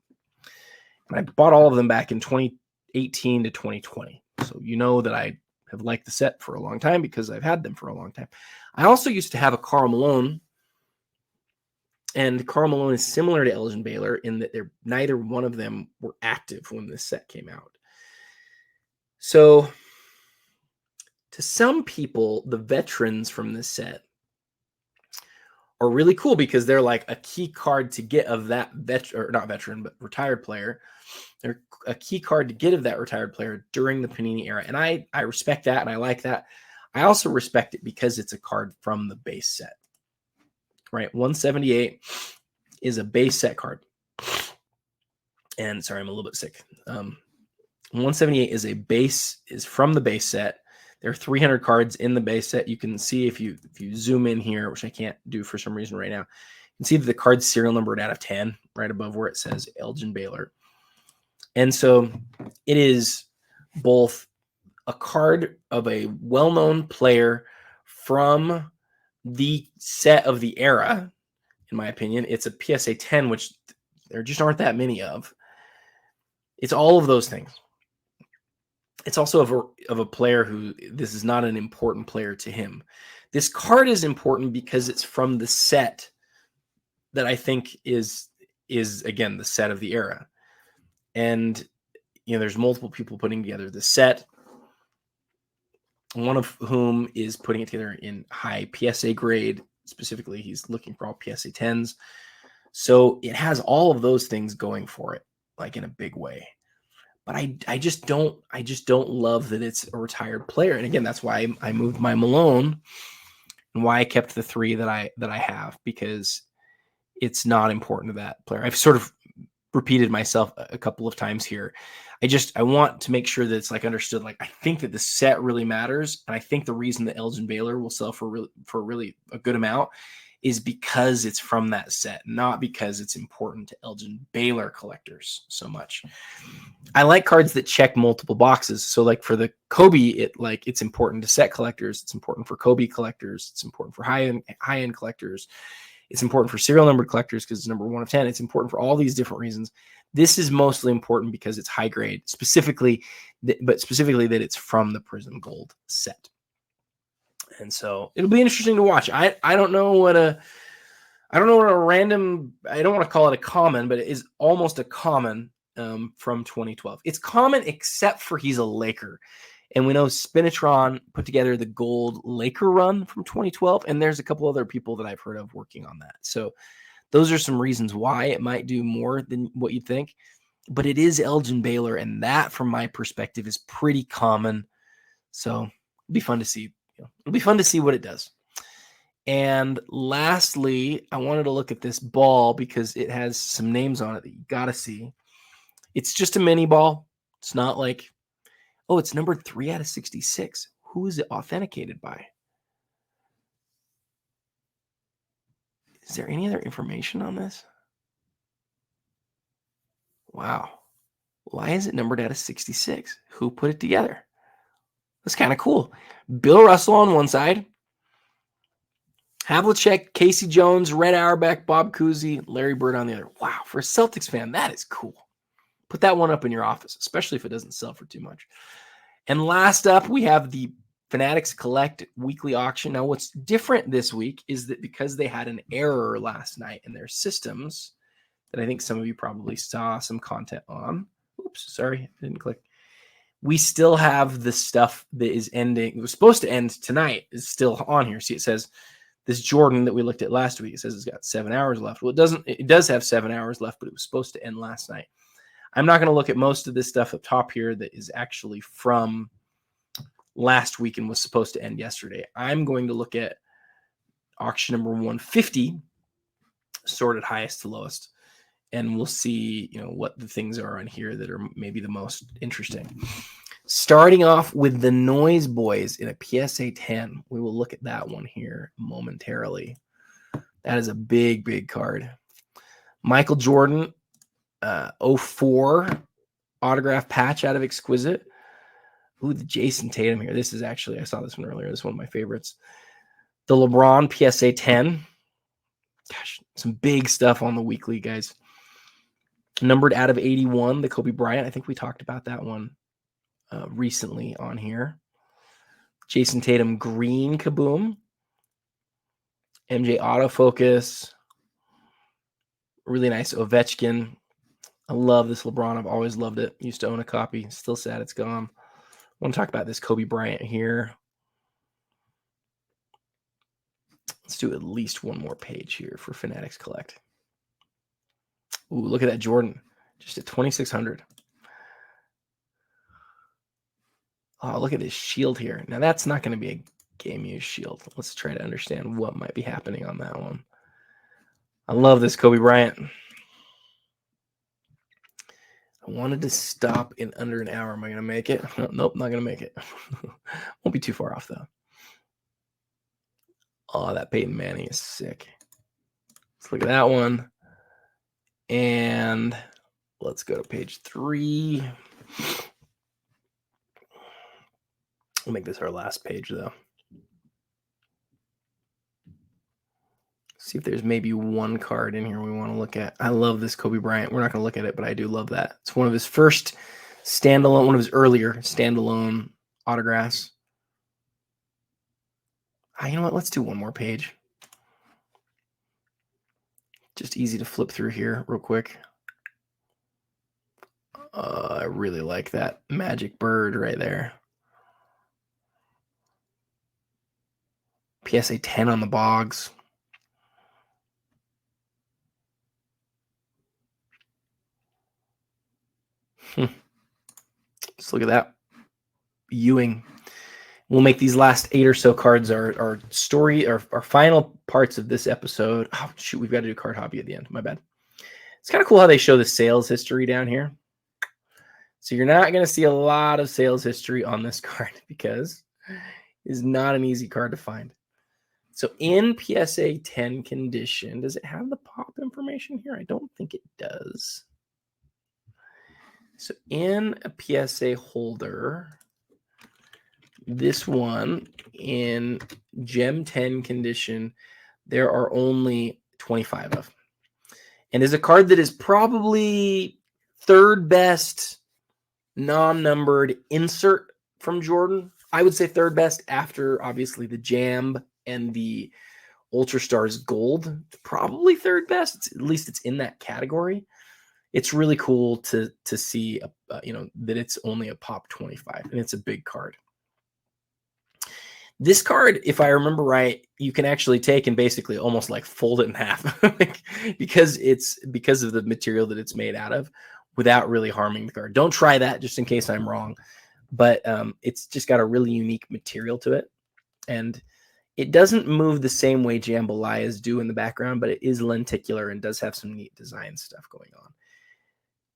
And I bought all of them back in 2018 to 2020. So you know that I have liked the set for a long time because I've had them for a long time. I also used to have a Karl Malone, and Karl Malone is similar to Elgin Baylor in that neither one of them were active when this set came out. So to some people, the veterans from this set are really cool because they're like a key card to get of that retired player. They're a key card to get of that retired player during the Panini era. And I respect that and I like that. I also respect it because it's a card from the base set. Right? 178 is a base set card. And sorry, I'm a little bit sick. 178 is from the base set. There are 300 cards in the base set. You can see if you zoom in here, which I can't do for some reason right now, you can see that the card's serial numbered out of 10 right above where it says Elgin Baylor. And so it is both a card of a well-known player from the set of the era, in my opinion. It's a PSA 10, which there just aren't that many of. It's all of those things. It's also of a player who this is not an important player to him. This card is important because it's from the set that I think is again the set of the era. And there's multiple people putting together the set, one of whom is putting it together in high PSA grade specifically, he's looking for all PSA 10s. So it has all of those things going for it, like in a big way. But I just don't love that it's a retired player. And again, that's why I moved my Malone and why I kept the 3 that I have, because it's not important to that player. I've sort of repeated myself a couple of times here. I want to make sure that it's like understood. Like, I think that the set really matters, and I think the reason that Elgin Baylor will sell for really a good amount is because it's from that set, not because it's important to Elgin Baylor collectors so much. I like cards that check multiple boxes. So like for the Kobe, it's important to set collectors. It's important for Kobe collectors. It's important for high-end collectors. It's important for serial numbered collectors because it's number 1 of 10. It's important for all these different reasons. This is mostly important because it's high grade, specifically that it's from the Prism Gold set. And so it'll be interesting to watch. I don't know what a random, I don't want to call it a common, but it is almost a common from 2012. It's common except for he's a Laker. And we know Spinatron put together the gold Laker run from 2012. And there's a couple other people that I've heard of working on that. So those are some reasons why it might do more than what you'd think. But it is Elgin Baylor. And that, from my perspective, is pretty common. So it'll be fun to see. It'll be fun to see what it does. And lastly, I wanted to look at this ball because it has some names on it that you got to see. It's just a mini ball. It's not like, oh, it's numbered 3 out of 66. Who is it authenticated by? Is there any other information on this? Wow. Why is it numbered out of 66? Who put it together? That's kind of cool. Bill Russell on one side. Havlicek, Casey Jones, Red Auerbach, Bob Cousy, Larry Bird on the other. Wow, for a Celtics fan, that is cool. Put that one up in your office, especially if it doesn't sell for too much. And last up, we have the Fanatics Collect weekly auction. Now, what's different this week is that because they had an error last night in their systems that I think some of you probably saw some content on. Oops, sorry, I didn't click. We still have the stuff that is ending. It was supposed to end tonight is still on here. See, it says this Jordan that we looked at last week. It says it's got 7 hours left. Well, it doesn't. It does have 7 hours left, but it was supposed to end last night. I'm not going to look at most of this stuff up top here that is actually from last week and was supposed to end yesterday. I'm going to look at auction number 150, sorted highest to lowest, and we'll see, what the things are on here that are maybe the most interesting. Starting off with the Noise Boys in a PSA 10. We will look at that one here momentarily. That is a big, big card. Michael Jordan, 04 autograph patch out of Exquisite. Ooh, the Jason Tatum here. This is actually, I saw this one earlier. This is one of my favorites. The LeBron PSA 10. Gosh, some big stuff on the weekly, guys. Numbered out of 81, the Kobe Bryant. I think we talked about that one recently on here. Jason Tatum green Kaboom. MJ autofocus. Really nice Ovechkin. I love this LeBron. I've always loved it. Used to own a copy. Still sad it's gone. I want to talk about this Kobe Bryant here. Let's do at least one more page here for Fanatics Collect. Ooh, look at that Jordan. Just at 2,600. Oh, look at this shield here. Now, that's not going to be a game-used shield. Let's try to understand what might be happening on that one. I love this Kobe Bryant. I wanted to stop in under an hour. Am I going to make it? Nope, not going to make it. Won't be too far off, though. Oh, that Peyton Manning is sick. Let's look at that one. And let's go to page 3. We'll make this our last page, though. See if there's maybe one card in here we want to look at. I love this Kobe Bryant. We're not going to look at it, but I do love that. It's one of his first standalone, one of his earlier standalone autographs. You know what? Let's do one more page. Just easy to flip through here real quick. I really like that Magic Bird right there. PSA 10 on the Bogs. Let's look at that. Ewing. We'll make these last 8 or so cards our story, our final parts of this episode. Oh, shoot, we've got to do card hobby at the end. My bad. It's kind of cool how they show the sales history down here. So you're not going to see a lot of sales history on this card because it's not an easy card to find. So in PSA 10 condition, does it have the pop information here? I don't think it does. So in a PSA holder, this one in Gem 10 condition, there are only 25 of. And is a card that is probably third best non-numbered insert from Jordan. I would say third best after, obviously, the Jam and the Ultra Stars Gold. Probably third best. At least it's in that category. It's really cool to see, that it's only a pop 25, and it's a big card. This card, if I remember right, you can actually take and basically almost like fold it in half because of the material that it's made out of without really harming the card. Don't try that just in case I'm wrong, but it's just got a really unique material to it. And it doesn't move the same way jambalayas do in the background, but it is lenticular and does have some neat design stuff going on.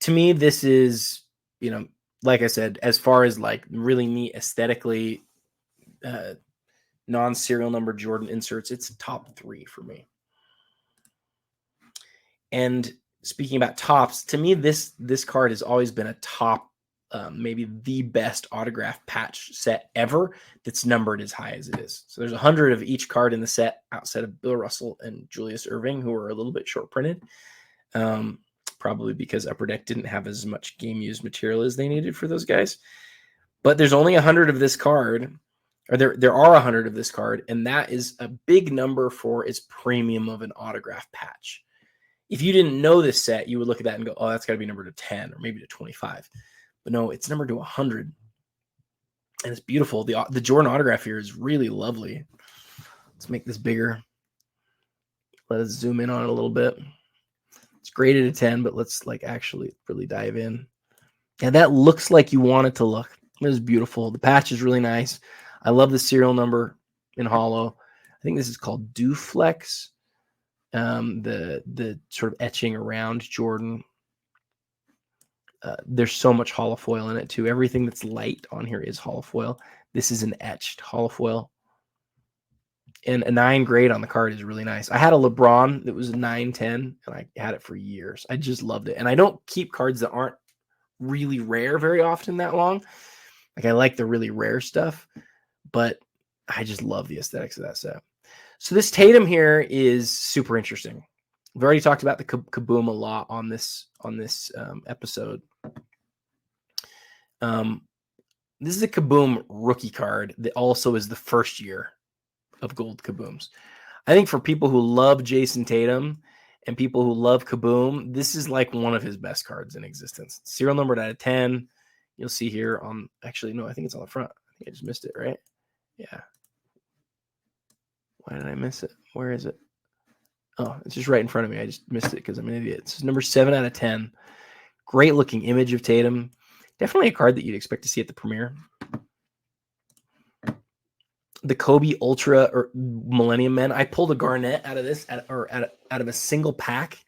To me, this is, like I said, as far as like really neat aesthetically, non-serial number Jordan inserts, it's top 3 for me. And speaking about tops, to me, this card has always been a top, maybe the best autograph patch set ever that's numbered as high as it is. So there's 100 of each card in the set outside of Bill Russell and Julius Erving, who are a little bit short printed, probably because Upper Deck didn't have as much game used material as they needed for those guys. But there's only 100 of this card. Or there are 100 of this card, and that is a big number for its premium of an autograph patch. If you didn't know this set, you would look at that and go, oh, that's got to be numbered to 10 or maybe to 25. But no, it's numbered to 100. And it's beautiful. The Jordan autograph here is really lovely. Let's make this bigger. Let us zoom in on it a little bit. It's graded a 10, but let's actually really dive in. Yeah, that looks like you want it to look. It is beautiful. The patch is really nice. I love the serial number in hollow. I think this is called Duflex. The sort of etching around Jordan. There's so much holofoil in it too. Everything that's light on here is holofoil. This is an etched holofoil. And a 9 grade on the card is really nice. I had a LeBron that was a 9-10, and I had it for years. I just loved it. And I don't keep cards that aren't really rare very often that long. Like I like the really rare stuff. But I just love the aesthetics of that set. So this Tatum here is super interesting. We've already talked about the Kaboom a lot on this episode. This is a Kaboom rookie card that also is the first year of gold Kabooms. I think for people who love Jason Tatum and people who love Kaboom, this is like one of his best cards in existence. Serial numbered out of 10. You'll see here on, actually, no, I think it's on the front. I think I just missed it, right? Yeah. Why did I miss it? Where is it? Oh, it's just right in front of me. I just missed it because I'm an idiot. It's number 7 out of 10. Great looking image of Tatum. Definitely a card that you'd expect to see at the premiere. The Kobe Ultra or Millennium Men. I pulled a Garnett out of this, out of a single pack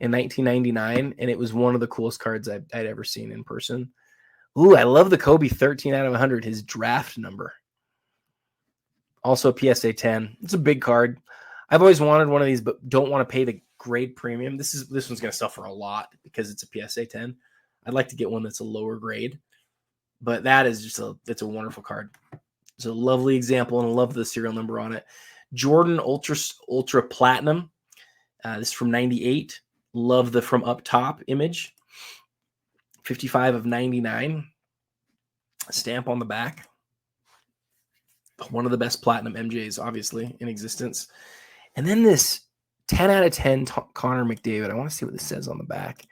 in 1999, and it was one of the coolest cards I'd ever seen in person. Ooh, I love the Kobe 13 out of 100, his draft number. Also PSA 10. It's a big card. I've always wanted one of these, but don't want to pay the grade premium. This one's going to sell for a lot because it's a PSA 10. I'd like to get one that's a lower grade, but that is just it's a wonderful card. It's a lovely example, and I love the serial number on it. Jordan Ultra Platinum. This is from 98. Love the from up top image. 55 of 99. Stamp on the back. One of the best platinum MJs, obviously, in existence. And then this 10 out of 10 Connor McDavid. I want to see what this says on the back.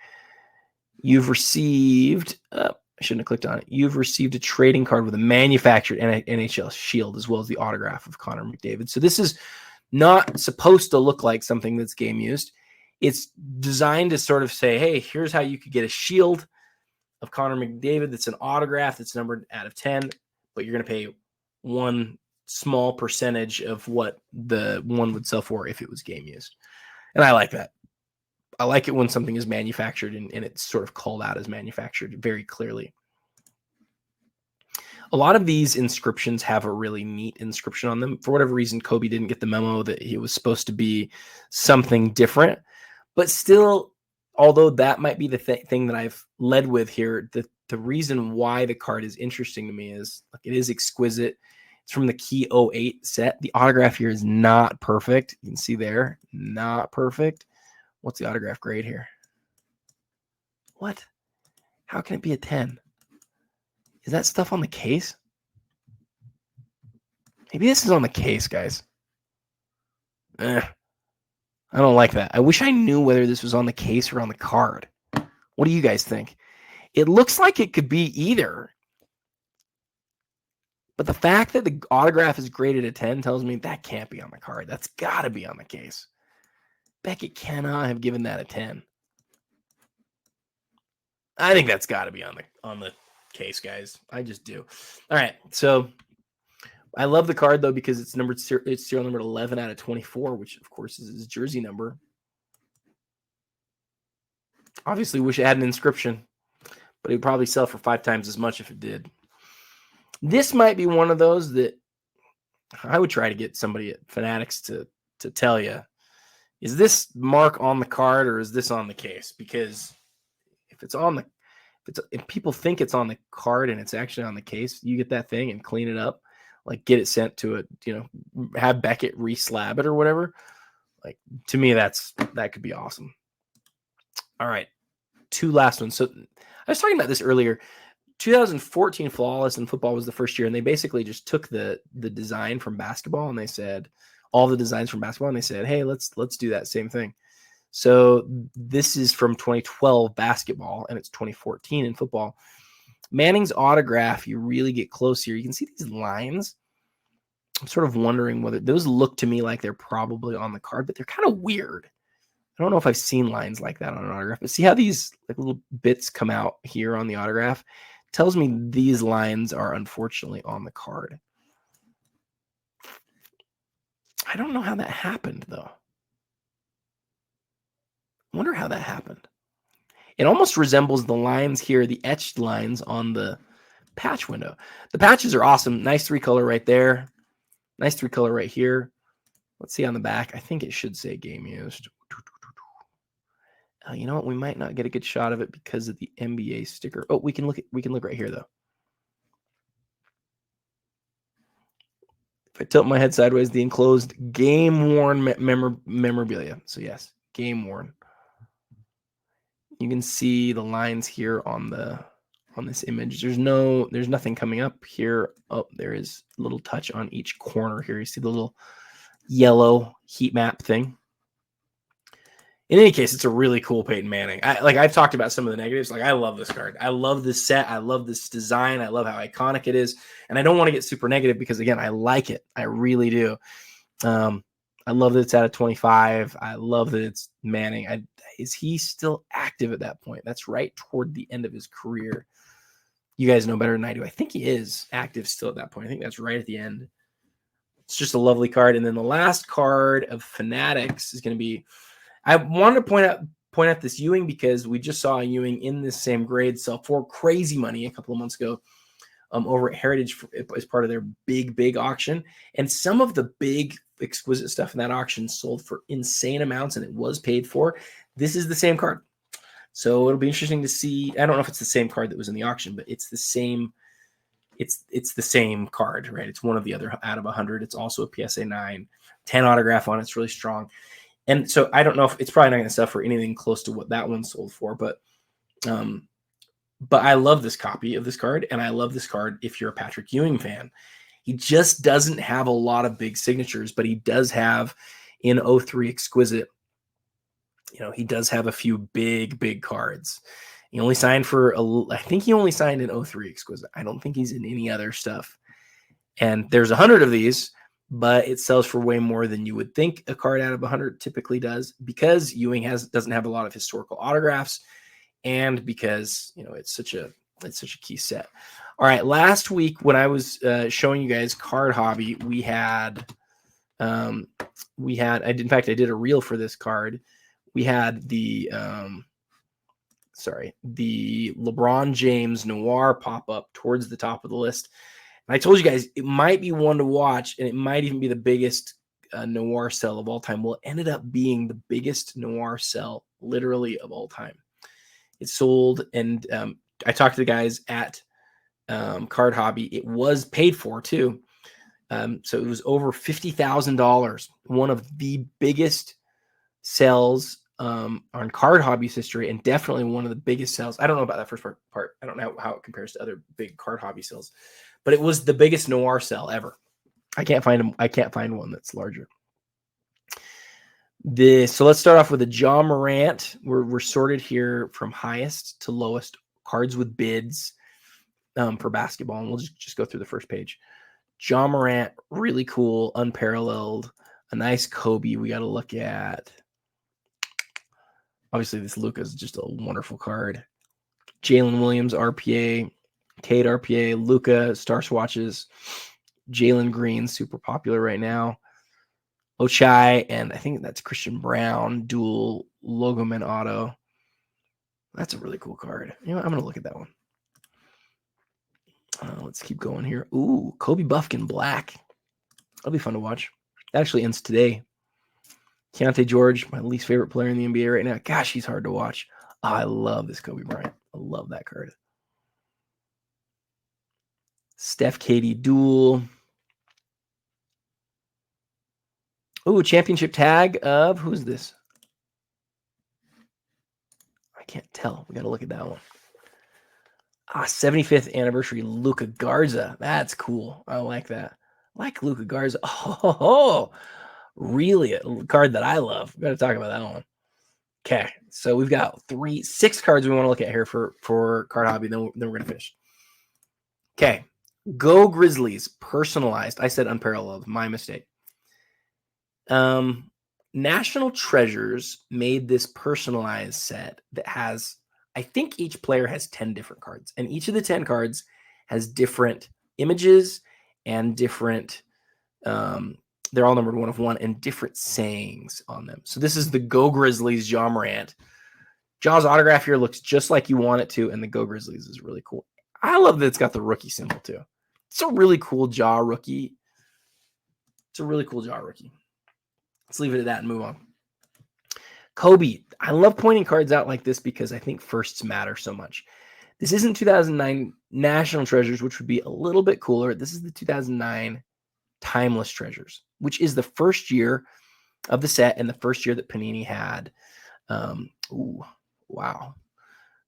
You've received, I shouldn't have clicked on it. You've received a trading card with a manufactured NHL shield as well as the autograph of Connor McDavid. So this is not supposed to look like something that's game used. It's designed to sort of say, hey, here's how you could get a shield of Connor McDavid that's an autograph that's numbered out of 10, but you're going to pay one small percentage of what the one would sell for if it was game used. And I like that. I like it when something is manufactured and it's sort of called out as manufactured very clearly. A lot of these inscriptions have a really neat inscription on them. For whatever reason, Kobe didn't get the memo that it was supposed to be something different. But still, although that might be the thing that I've led with here, the reason why the card is interesting to me is like it is exquisite. It's from the Key 08 set. The autograph here is not perfect. You can see there, not perfect. What's the autograph grade here? What? How can it be a 10? Is that stuff on the case? Maybe this is on the case, guys. I don't like that. I wish I knew whether this was on the case or on the card. What do you guys think? It looks like it could be either. But the fact that the autograph is graded a 10 tells me that can't be on the card. That's got to be on the case. Beckett cannot have given that a 10. I think that's got to be on the case, guys. I just do. All right, so I love the card though because it's serial number 11 out of 24, which of course is his jersey number. Obviously, wish it had an inscription, but it would probably sell for 5 times as much if it did. This might be one of those that I would try to get somebody at Fanatics to tell you, is this mark on the card or is this on the case? Because if people think it's on the card and it's actually on the case, you get that thing and clean it up, like get it sent to it, have Beckett re-slab it or whatever. Like to me, that could be awesome. All right, 2 last ones. So I was talking about this earlier. 2014 Flawless in football was the first year, and they basically just took the design from basketball and they said all the designs from basketball, and they said, hey, let's do that same thing. So this is from 2012 basketball, and it's 2014 in football. Manning's autograph, you really get close here. You can see these lines. I'm sort of wondering whether those look to me like they're probably on the card, but they're kind of weird. I don't know if I've seen lines like that on an autograph, but see how these like little bits come out here on the autograph? It tells me these lines are unfortunately on the card. I don't know how that happened, though. I wonder how that happened. It almost resembles the lines here, the etched lines on the patch window. The patches are awesome. Nice 3-color right there. Nice 3-color right here. Let's see on the back. I think it should say game used. You know what? We might not get a good shot of it because of the NBA sticker. Oh, we can look right here though. If I tilt my head sideways, the enclosed game-worn memorabilia. So yes, game-worn. You can see the lines here on this image. There's nothing coming up here. Oh, there is a little touch on each corner here. You see the little yellow heat map thing. In any case, it's a really cool Peyton Manning. I've talked about some of the negatives. Like, I love this card. I love this set. I love this design. I love how iconic it is. And I don't want to get super negative because, again, I like it. I really do. I love that it's out of 25. I love that it's Manning. Is he still active at that point? That's right toward the end of his career. You guys know better than I do. I think he is active still at that point. I think that's right at the end. It's just a lovely card. And then the last card of Fanatics is going to be, I wanted to point out this Ewing because we just saw a Ewing in this same grade sell for crazy money a couple of months ago over at Heritage as part of their big auction. And some of the big exquisite stuff in that auction sold for insane amounts, and it was paid for. This is the same card. So it'll be interesting to see. I don't know if it's the same card that was in the auction, but it's the same. It's the same card, right? It's one of the other out of 100. It's also a PSA 9, 10 autograph on it. It's really strong. And so I don't know if it's probably not going to sell for anything close to what that one sold for, but I love this copy of this card, and I love this card if you're a Patrick Ewing fan. He just doesn't have a lot of big signatures, but he does have in 03 exquisite. He does have a few big cards. He only signed I think he only signed in 03 exquisite. I don't think he's in any other stuff. And there's 100 of these, but it sells for way more than you would think a card out of 100 typically does because Ewing doesn't have a lot of historical autographs. and because it's such a key set. All right, last week when I was showing you guys Card Hobby, I did a reel for this card. We had the LeBron James Noir pop up towards the top of the list. And I told you guys it might be one to watch, and it might even be the biggest Noir sell of all time. Well, it ended up being the biggest Noir sell literally of all time. It sold, and I talked to the guys at Card Hobby. It was paid for too. So it was over $50,000. One of the biggest sales on Card Hobby's history, and definitely one of the biggest sales. I don't know about that first part. I don't know how it compares to other big Card Hobby sales, but it was the biggest Noir sale ever. I can't find one that's larger. So let's start off with a Ja Morant. We're sorted here from highest to lowest cards with bids for basketball, and we'll just go through the first page. Ja Morant, really cool, unparalleled, a nice Kobe we got to look at. Obviously, this Luka is just a wonderful card. Jalen Williams, RPA, Cade RPA, Luka, Star Swatches, Jalen Green, super popular right now. Ochai, and I think that's Christian Brown, dual Logoman auto. That's a really cool card. I'm going to look at that one. Let's keep going here. Ooh, Kobe Buffkin Black. That'll be fun to watch. That actually ends today. Keontae George, my least favorite player in the NBA right now. Gosh, he's hard to watch. Oh, I love this Kobe Bryant. I love that card. Steph Katie duel. Ooh, championship tag of, who's this? I can't tell. We got to look at that one. 75th anniversary Luka Garza. That's cool. I like that. I like Luka Garza. Oh, really a card that I love. Got to talk about that one. Okay, so we've got 6 cards we want to look at here for Card Hobby. Then we're gonna finish. Okay, Go Grizzlies personalized. I said unparalleled. My mistake. National Treasures made this personalized set that has, I think each player has 10 different cards, and each of the 10 cards has different images and different. They're all numbered 1 of 1 and different sayings on them. So this is the Go Grizzlies Ja Morant. Ja's autograph here looks just like you want it to, and the Go Grizzlies is really cool. I love that it's got the rookie symbol too. It's a really cool Ja rookie. Let's leave it at that and move on. Kobe. I love pointing cards out like this because I think firsts matter so much. This isn't 2009 National Treasures, which would be a little bit cooler. This is the 2009 Timeless Treasures, which is the first year of the set and the first year that Panini had.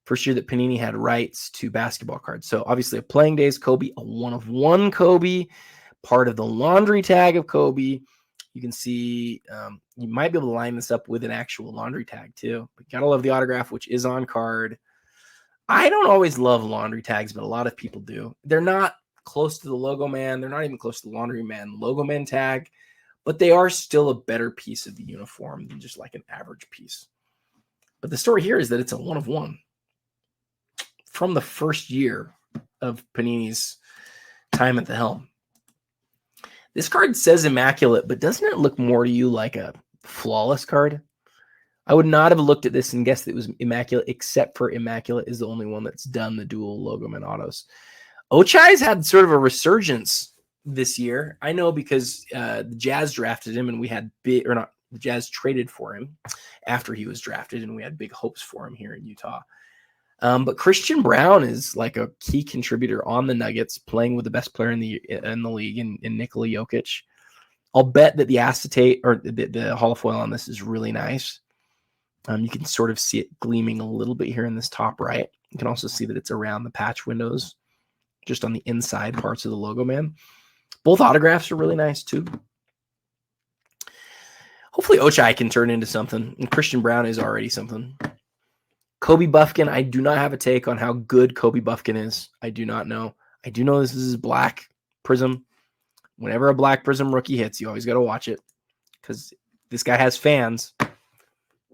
First year that Panini had rights to basketball cards. So obviously a playing days Kobe, a 1 of 1 Kobe, part of the laundry tag of Kobe. You can see you might be able to line this up with an actual laundry tag too. But you gotta love the autograph, which is on card. I don't always love laundry tags, but a lot of people do. They're not close to the Logo Man. They're not even close to the Laundry Man Logo Man tag, but they are still a better piece of the uniform than just like an average piece. But the story here is that it's a 1 of 1 from the first year of Panini's time at the helm. This card says immaculate, but doesn't it look more to you like a flawless card? I would not have looked at this and guessed it was immaculate, except for immaculate is the only one that's done the dual Logoman autos. Ochai's had sort of a resurgence this year. I know because the Jazz drafted him, and we had the Jazz traded for him after he was drafted, and we had big hopes for him here in Utah. But Christian Brown is like a key contributor on the Nuggets, playing with the best player in the league in Nikola Jokic. I'll bet that the acetate or the holofoil on this is really nice. You can sort of see it gleaming a little bit here in this top right. You can also see that it's around the patch windows, just on the inside parts of the Logo Man. Both autographs are really nice too. Hopefully Ochai can turn into something, and Christian Brown is already something. Kobe Buffkin, I do not have a take on how good Kobe Buffkin is. I do not know. I do know this is black prism. Whenever a black prism rookie hits, you always got to watch it because this guy has fans.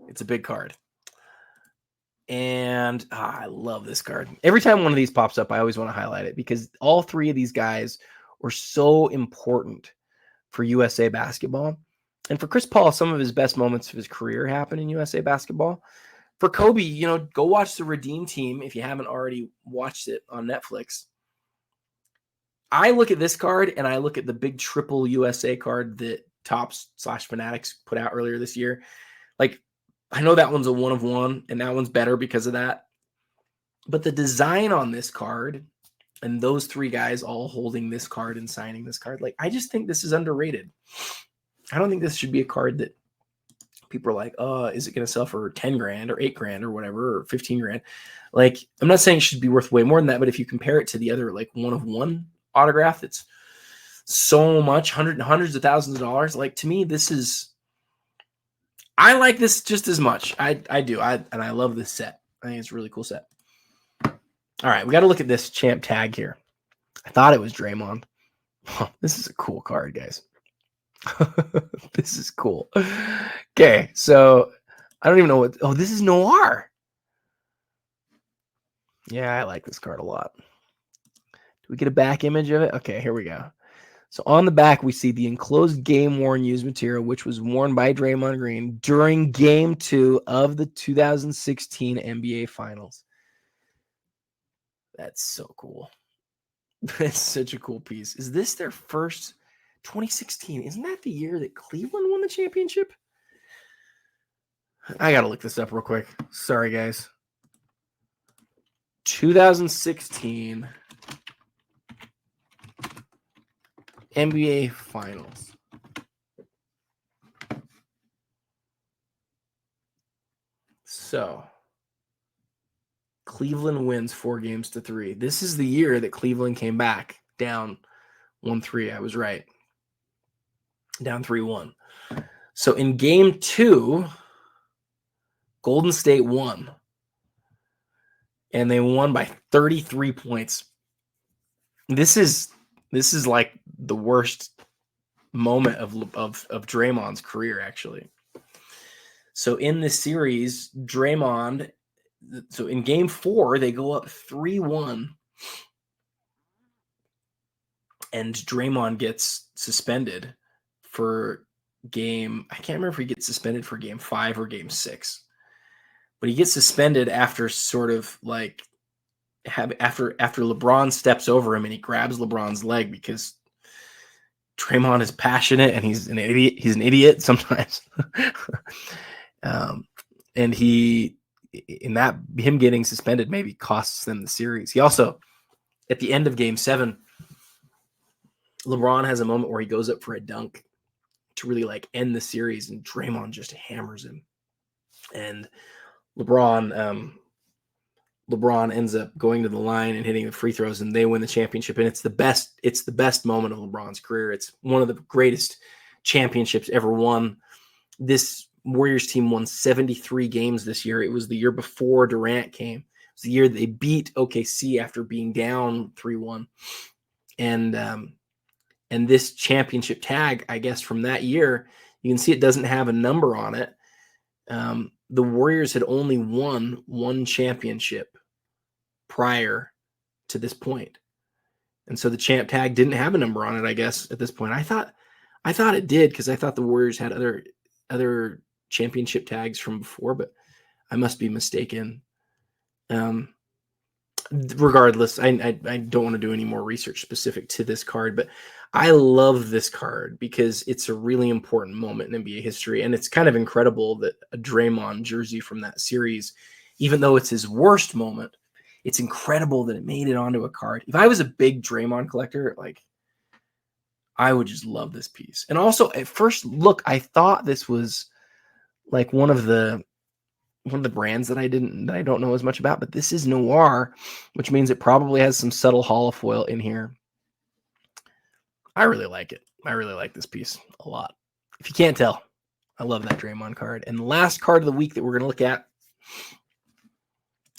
It's a big card. And I love this card. Every time one of these pops up, I always want to highlight it because all three of these guys were so important for USA basketball. And for Chris Paul, some of his best moments of his career happened in USA basketball. For Kobe, go watch the Redeem Team if you haven't already watched it on Netflix. I look at this card and I look at the big triple USA card that Topps/Fanatics put out earlier this year. Like, I know that one's a 1 of 1 and that one's better because of that. But the design on this card and those three guys all holding this card and signing this card, like, I just think this is underrated. I don't think this should be a card that people are like, oh, is it going to sell for 10 grand or 8 grand or whatever, or 15 grand? Like, I'm not saying it should be worth way more than that, but if you compare it to the other, like, 1 of 1 autograph, that's so much, hundreds of thousands of dollars. Like, to me, I like this just as much. I do. And I love this set. I think it's a really cool set. All right, we got to look at this champ tag here. I thought it was Draymond. Oh, this is a cool card, guys. This is cool. Okay, so I don't even know what. Oh, this is Noir. Yeah, I like this card a lot. Do we get a back image of it? Okay, here we go. So on the back, we see the enclosed game-worn used material, which was worn by Draymond Green during Game 2 of the 2016 NBA Finals. That's so cool. That's such a cool piece. Is this their first 2016? Isn't that the year that Cleveland won the championship? I got to look this up real quick. Sorry, guys. 2016 NBA Finals. So, Cleveland wins 4-3. This is the year that Cleveland came back down 1-3. I was right. Down 3-1. So in Game 2, Golden State won. And they won by 33 points. This is like the worst moment of Draymond's career, actually. So in this series, Draymond, so in Game 4, they go up 3-1. And Draymond gets suspended for I can't remember if he gets suspended for Game 5 or Game 6. But he gets suspended after sort of like after LeBron steps over him and he grabs LeBron's leg because Draymond is passionate and he's an idiot. He's an idiot sometimes. And him getting suspended maybe costs them the series. He also, at the end of Game 7, LeBron has a moment where he goes up for a dunk to really like end the series, and Draymond just hammers him. And LeBron ends up going to the line and hitting the free throws, and they win the championship. And it's the best moment of LeBron's career. It's one of the greatest championships ever won. This Warriors team won 73 games this year. It was the year before Durant came. It was the year they beat OKC after being down 3-1. And this championship tag, I guess, from that year, you can see it doesn't have a number on it. The Warriors had only won one championship prior to this point. And so the champ tag didn't have a number on it, I guess, at this point. I thought it did because I thought the Warriors had other championship tags from before, but I must be mistaken. Regardless, I don't want to do any more research specific to this card, but I love this card because it's a really important moment in NBA history. And it's kind of incredible that a Draymond jersey from that series, even though it's his worst moment, it's incredible that it made it onto a card. If I was a big Draymond collector, like, I would just love this piece. And also, at first look, I thought this was like one of the brands that I don't know as much about, but this is Noir, which means it probably has some subtle holofoil in here. I really like it. I really like this piece a lot. If you can't tell, I love that Draymond card. And the last card of the week that we're going to look at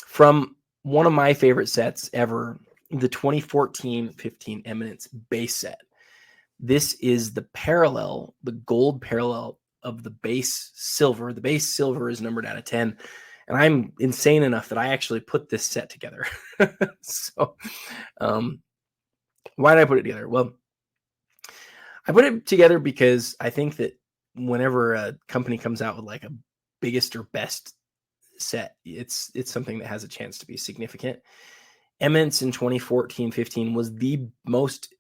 from one of my favorite sets ever, the 2014-15 Eminence base set. This is the gold parallel of the base silver. The base silver is numbered out of 10. And I'm insane enough that I actually put this set together. So why did I put it together? Well, I put it together because I think that whenever a company comes out with like a biggest or best set, it's something that has a chance to be significant. Eminence in 2014-15 was the most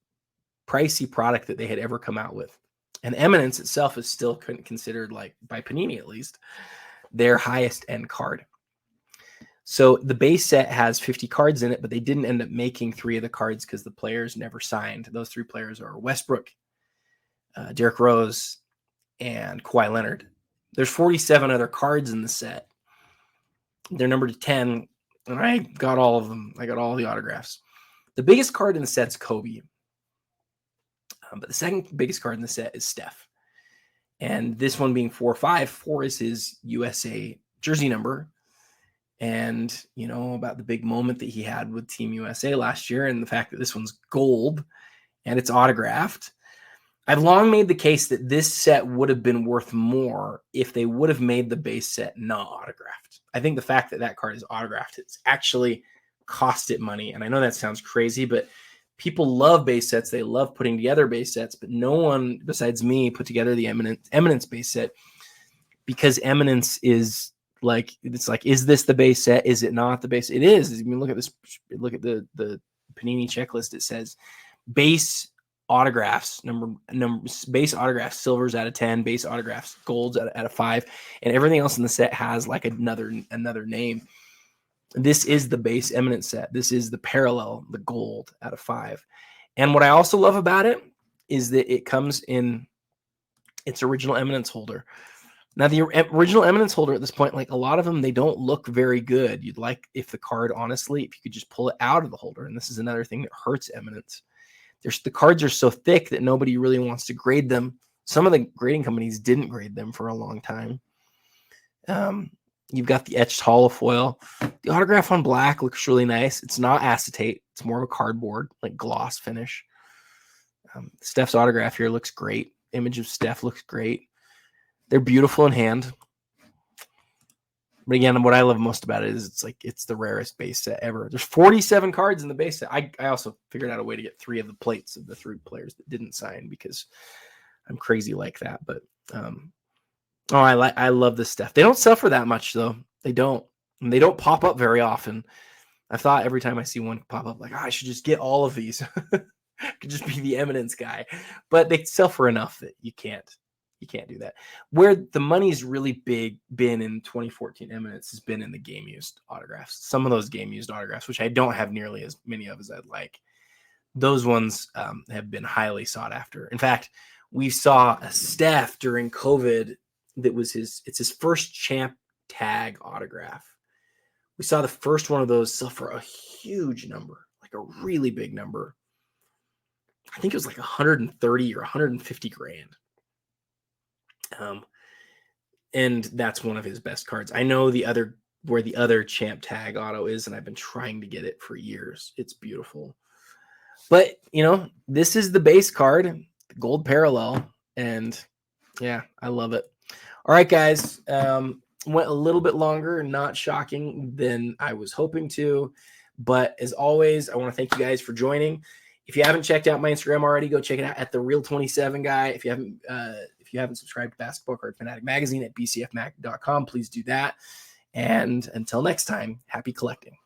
pricey product that they had ever come out with. And Eminence itself is still considered, like by Panini at least, their highest end card. So the base set has 50 cards in it, but they didn't end up making 3 of the cards because the players never signed. Those 3 players are Westbrook, Derrick Rose, and Kawhi Leonard. There's 47 other cards in the set. They're numbered 10, and I got all of them. I got all the autographs. The biggest card in the set's Kobe. But the second biggest card in the set is Steph. And this one being 4/5, 4 is his USA jersey number. And, about the big moment that he had with Team USA last year and the fact that this one's gold and it's autographed. I've long made the case that this set would have been worth more if they would have made the base set not autographed. I think the fact that that card is autographed, it's actually cost it money. And I know that sounds crazy, but people love base sets. They love putting together base sets, but no one besides me put together the Eminence base set because Eminence is like, it's like, is this the base set? Is it not the base? It is. I mean, look at this. Look at the Panini checklist. It says base autographs, base autographs, silvers out of 10, base autographs, golds out of 5, and everything else in the set has like another name. This is the base Eminence set. This is the parallel, the gold out of 5. And what I also love about it is that it comes in its original Eminence holder. Now, the original Eminence holder at this point, like a lot of them, they don't look very good. You'd like if the card, honestly, if you could just pull it out of the holder. And this is another thing that hurts Eminence. The cards are so thick that nobody really wants to grade them. Some of the grading companies didn't grade them for a long time. You've got the etched holofoil. The autograph on black looks really nice. It's not acetate. It's more of a cardboard, like gloss finish. Steph's autograph here looks great. Image of Steph looks great. They're beautiful in hand. But again, what I love most about it is it's the rarest base set ever. There's 47 cards in the base set. I also figured out a way to get 3 of the plates of the 3 players that didn't sign because I'm crazy like that. But I love this stuff. They don't sell for that much though. They don't. And they don't pop up very often. I thought every time I see one pop up, like, I should just get all of these. I could just be the Eminence guy. But they sell for enough that you can't do that. Where the money's really been in 2014 Eminence has been in the game used autographs. Some of those game used autographs, which I don't have nearly as many of as I'd like. Those ones have been highly sought after. In fact, we saw a Steph during COVID that was it's his first champ tag autograph. We saw the first one of those sell for a huge number, like a really big number. I think it was like 130 or 150 grand. And that's one of his best cards. I know where the other champ tag auto is, and I've been trying to get it for years. It's beautiful. But, this is the base card, the gold parallel, and yeah, I love it. All right, guys, went a little bit longer, not shocking than I was hoping to, but as always, I want to thank you guys for joining. If you haven't checked out my Instagram already, go check it out at the Real 27 guy. If you haven't subscribed to Basketball Card Fanatic Magazine at bcfmag.com, please do that. And until next time, happy collecting.